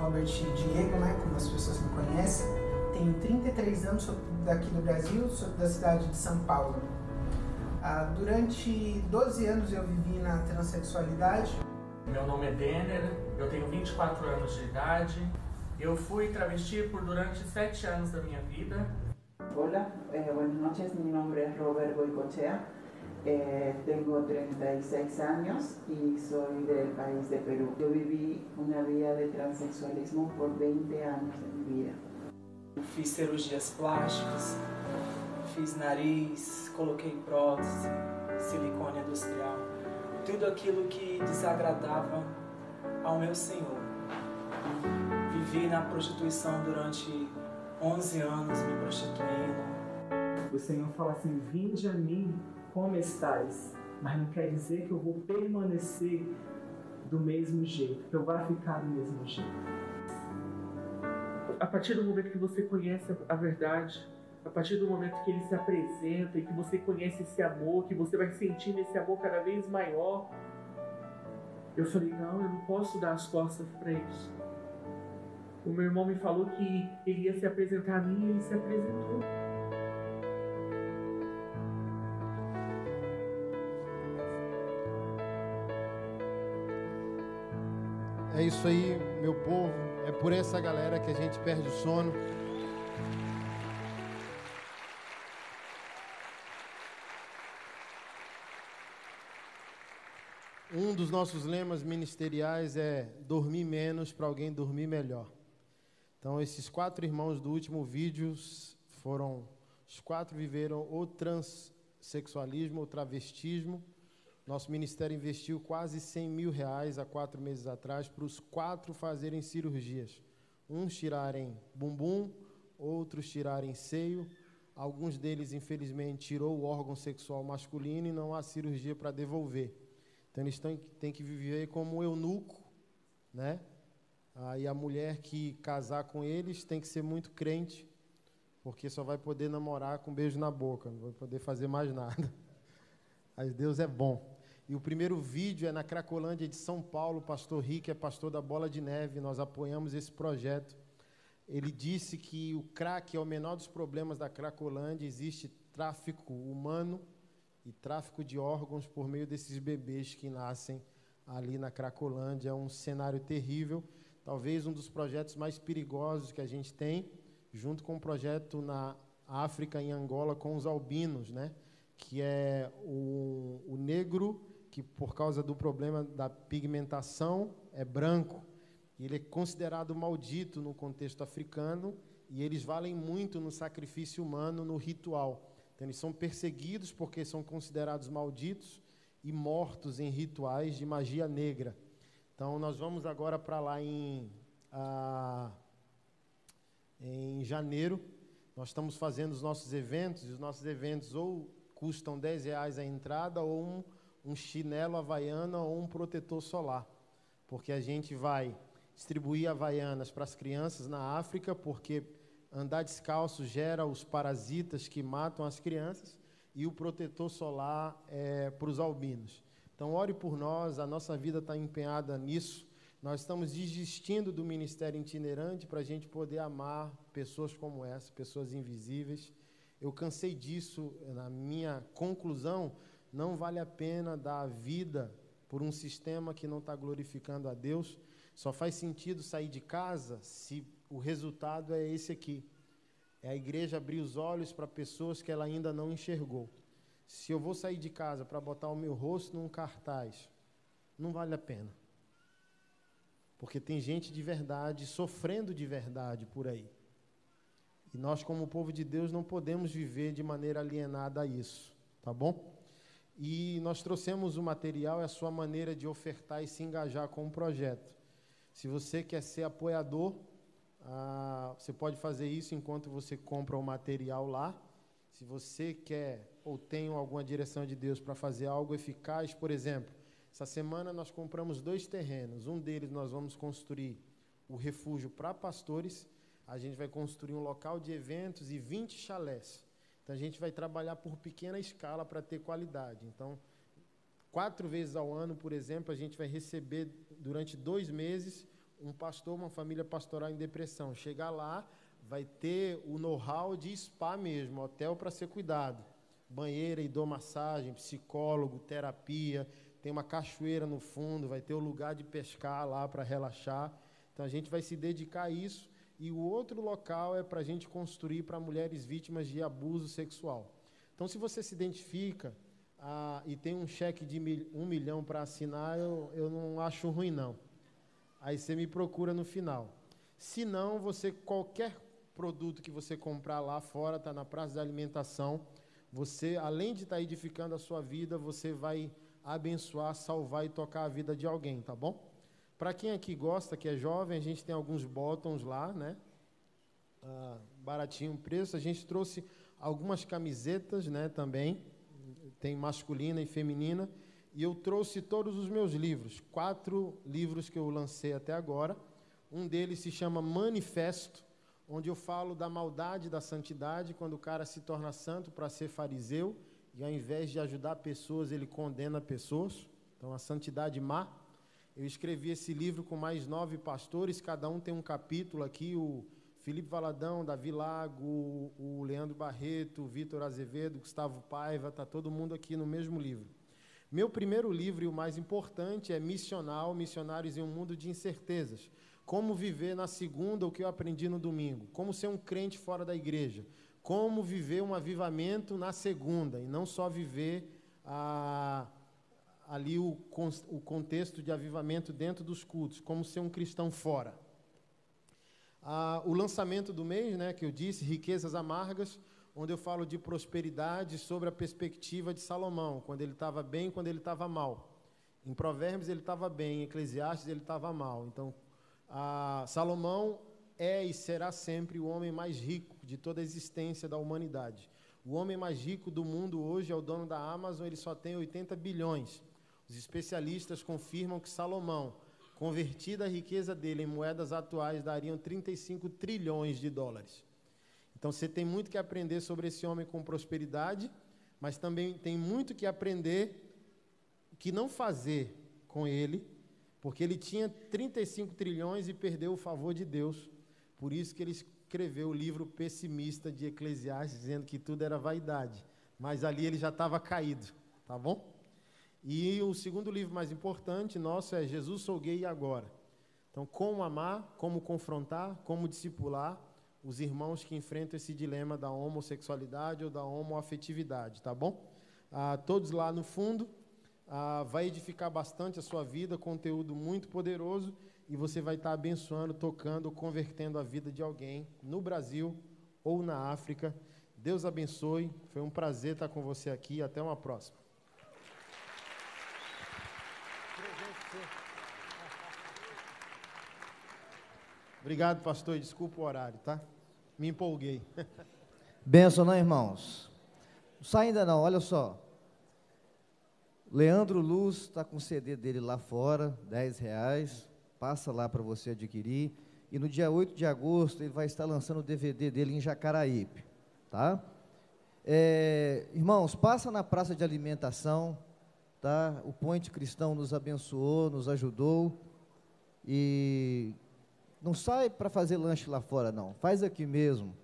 C: Robert Diego, né, como as pessoas me conhecem. Tenho 33 anos, sou daqui do Brasil, sou da cidade de São Paulo. Durante 12 anos eu vivi na transexualidade.
D: Meu nome é Denner, eu tenho 24 anos de idade. Eu fui travesti durante 7 anos da minha vida.
E: Hola, buenas noches, mi nombre es Robert Goicochea, tengo 36 años y soy del país de Perú. Yo viví una vida de transexualismo por 20 años de mi vida.
F: Fiz cirurgias plásticas, fiz nariz, coloquei prótese, silicone industrial, tudo aquilo que desagradava ao meu Senhor. Vivi na prostituição durante 11 anos, me prostituindo.
G: O Senhor fala assim, vinde a mim como estais, mas não quer dizer que eu vou permanecer do mesmo jeito, que eu vou ficar do mesmo jeito. A partir do momento que você conhece a verdade, A partir do momento que ele se apresenta e que você conhece esse amor, que você vai sentindo esse amor cada vez maior, eu falei, não, eu não posso dar as costas para isso. O meu irmão me falou que ele ia se apresentar a mim e ele se apresentou.
A: É isso aí, meu povo. É por essa galera que a gente perde o sono. Um dos nossos lemas ministeriais é dormir menos para alguém dormir melhor. Então, esses 4 irmãos do último vídeo os 4 viveram ou transexualismo ou travestismo. Nosso ministério investiu quase R$100 mil há 4 meses atrás para os 4 fazerem cirurgias. Uns tirarem bumbum, outros tirarem seio. Alguns deles, infelizmente, tirou o órgão sexual masculino e não há cirurgia para devolver. Então, eles têm que viver como eunuco, né? E a mulher que casar com eles tem que ser muito crente, porque só vai poder namorar com um beijo na boca, não vai poder fazer mais nada. Mas Deus é bom. E o primeiro vídeo é na Cracolândia de São Paulo. O pastor Rick é pastor da Bola de Neve, nós apoiamos esse projeto. Ele disse que o crack é o menor dos problemas da Cracolândia, existe tráfico humano e tráfico de órgãos por meio desses bebês que nascem ali na Cracolândia. É um cenário terrível, talvez um dos projetos mais perigosos que a gente tem, junto com um projeto na África, em Angola, com os albinos, né? Que é o negro que, por causa do problema da pigmentação, é branco. E ele é considerado maldito no contexto africano, e eles valem muito no sacrifício humano, no ritual. Então, eles são perseguidos porque são considerados malditos e mortos em rituais de magia negra. Então, nós vamos agora para lá em janeiro. Nós estamos fazendo os nossos eventos, e os nossos eventos ou custam R$10 a entrada, ou um chinelo havaiana ou um protetor solar. Porque a gente vai distribuir havaianas para as crianças na África, porque andar descalço gera os parasitas que matam as crianças, e o protetor solar é para os albinos. Então, ore por nós, a nossa vida está empenhada nisso. Nós estamos desistindo do ministério itinerante para a gente poder amar pessoas como essa, pessoas invisíveis. Eu cansei disso. Na minha conclusão, não vale a pena dar a vida por um sistema que não está glorificando a Deus. Só faz sentido sair de casa se o resultado é esse aqui. É a igreja abrir os olhos para pessoas que ela ainda não enxergou. Se eu vou sair de casa para botar o meu rosto num cartaz, não vale a pena. Porque tem gente de verdade, sofrendo de verdade por aí. E nós, como povo de Deus, não podemos viver de maneira alienada a isso, tá bom? E nós trouxemos o material, é a sua maneira de ofertar e se engajar com o projeto. Se você quer ser apoiador, você pode fazer isso enquanto você compra o material lá. Se você quer ou tem alguma direção de Deus para fazer algo eficaz, por exemplo, essa semana nós compramos 2 terrenos. Um deles nós vamos construir o refúgio para pastores. A gente vai construir um local de eventos e 20 chalés. Então, a gente vai trabalhar por pequena escala para ter qualidade. Então, 4 vezes ao ano, por exemplo, a gente vai receber, durante 2 meses, um pastor, uma família pastoral em depressão. Chegar lá, vai ter o know-how de spa mesmo, hotel para ser cuidado. Banheira, hidromassagem, psicólogo, terapia, tem uma cachoeira no fundo, vai ter o lugar de pescar lá para relaxar. Então, a gente vai se dedicar a isso. E o outro local é para a gente construir para mulheres vítimas de abuso sexual. Então, se você se identifica e tem um cheque de R$1 milhão para assinar, eu não acho ruim, não. Aí você me procura no final. Se não, qualquer produto que você comprar lá fora, está na praça de alimentação, você, além de estar edificando a sua vida, você vai abençoar, salvar e tocar a vida de alguém, tá bom? Para quem aqui gosta, que é jovem, a gente tem alguns bottoms lá, né? Baratinho o preço. A gente trouxe algumas camisetas, né, também. Tem masculina e feminina. E eu trouxe todos os meus livros. 4 livros que eu lancei até agora. Um deles se chama Manifesto. onde eu falo da maldade da santidade, quando o cara se torna santo para ser fariseu, e ao invés de ajudar pessoas, ele condena pessoas. Então, a santidade má. Eu escrevi esse livro com mais 9 pastores, cada um tem um capítulo aqui, o Felipe Valadão, Davi Lago, o Leandro Barreto, o Vitor Azevedo, Gustavo Paiva, está todo mundo aqui no mesmo livro. Meu primeiro livro, e o mais importante, é Missional, Missionários em um Mundo de Incertezas. Como viver na segunda o que eu aprendi no domingo. Como ser um crente fora da igreja. Como viver um avivamento na segunda, e não só viver ali o contexto de avivamento dentro dos cultos. Como ser um cristão fora. O lançamento do mês, né, que eu disse, Riquezas Amargas, onde eu falo de prosperidade sobre a perspectiva de Salomão, quando ele estava bem e quando ele estava mal. Em Provérbios ele estava bem, em Eclesiastes ele estava mal. Então, Salomão é e será sempre o homem mais rico de toda a existência da humanidade. O homem mais rico do mundo hoje é o dono da Amazon, ele só tem 80 bilhões. Os especialistas confirmam que Salomão, convertida a riqueza dele em moedas atuais, dariam 35 trilhões de dólares. Então, você tem muito que aprender sobre esse homem com prosperidade, mas também tem muito que aprender o que não fazer com ele, porque ele tinha 35 trilhões e perdeu o favor de Deus. Por isso que ele escreveu o livro pessimista de Eclesiastes, dizendo que tudo era vaidade. Mas ali ele já estava caído, tá bom? E o segundo livro mais importante nosso é Jesus, Sou Gay e Agora. Então, como amar, como confrontar, como discipular os irmãos que enfrentam esse dilema da homossexualidade ou da homoafetividade, tá bom? Todos lá no fundo, vai edificar bastante a sua vida, conteúdo muito poderoso, e você vai estar abençoando, tocando, convertendo a vida de alguém no Brasil ou na África. Deus abençoe, foi um prazer estar com você aqui, até uma próxima. Obrigado, pastor, desculpa o horário, tá? Me empolguei.
H: Benção, não, irmãos? Não sai ainda não, olha só. Leandro Luz está com o CD dele lá fora, R$10, passa lá para você adquirir. E no dia 8 de agosto ele vai estar lançando o DVD dele em Jacaraípe, tá? Irmãos, passa na praça de alimentação, tá? O Point Cristão nos abençoou, nos ajudou. E não sai para fazer lanche lá fora, não. Faz aqui mesmo,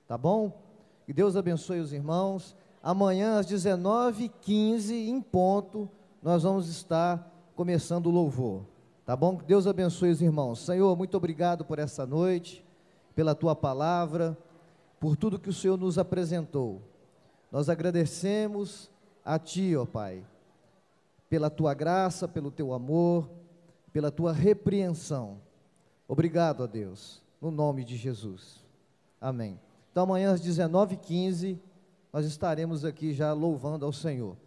H: tá bom? Que Deus abençoe os irmãos. Amanhã, às 19h15, em ponto, nós vamos estar começando o louvor, tá bom? Que Deus abençoe os irmãos. Senhor, muito obrigado por essa noite, pela Tua palavra, por tudo que o Senhor nos apresentou. Nós agradecemos a Ti, ó Pai, pela Tua graça, pelo Teu amor, pela Tua repreensão. Obrigado, ó Deus, no nome de Jesus. Amém. Então, amanhã às 19h15, nós estaremos aqui já louvando ao Senhor.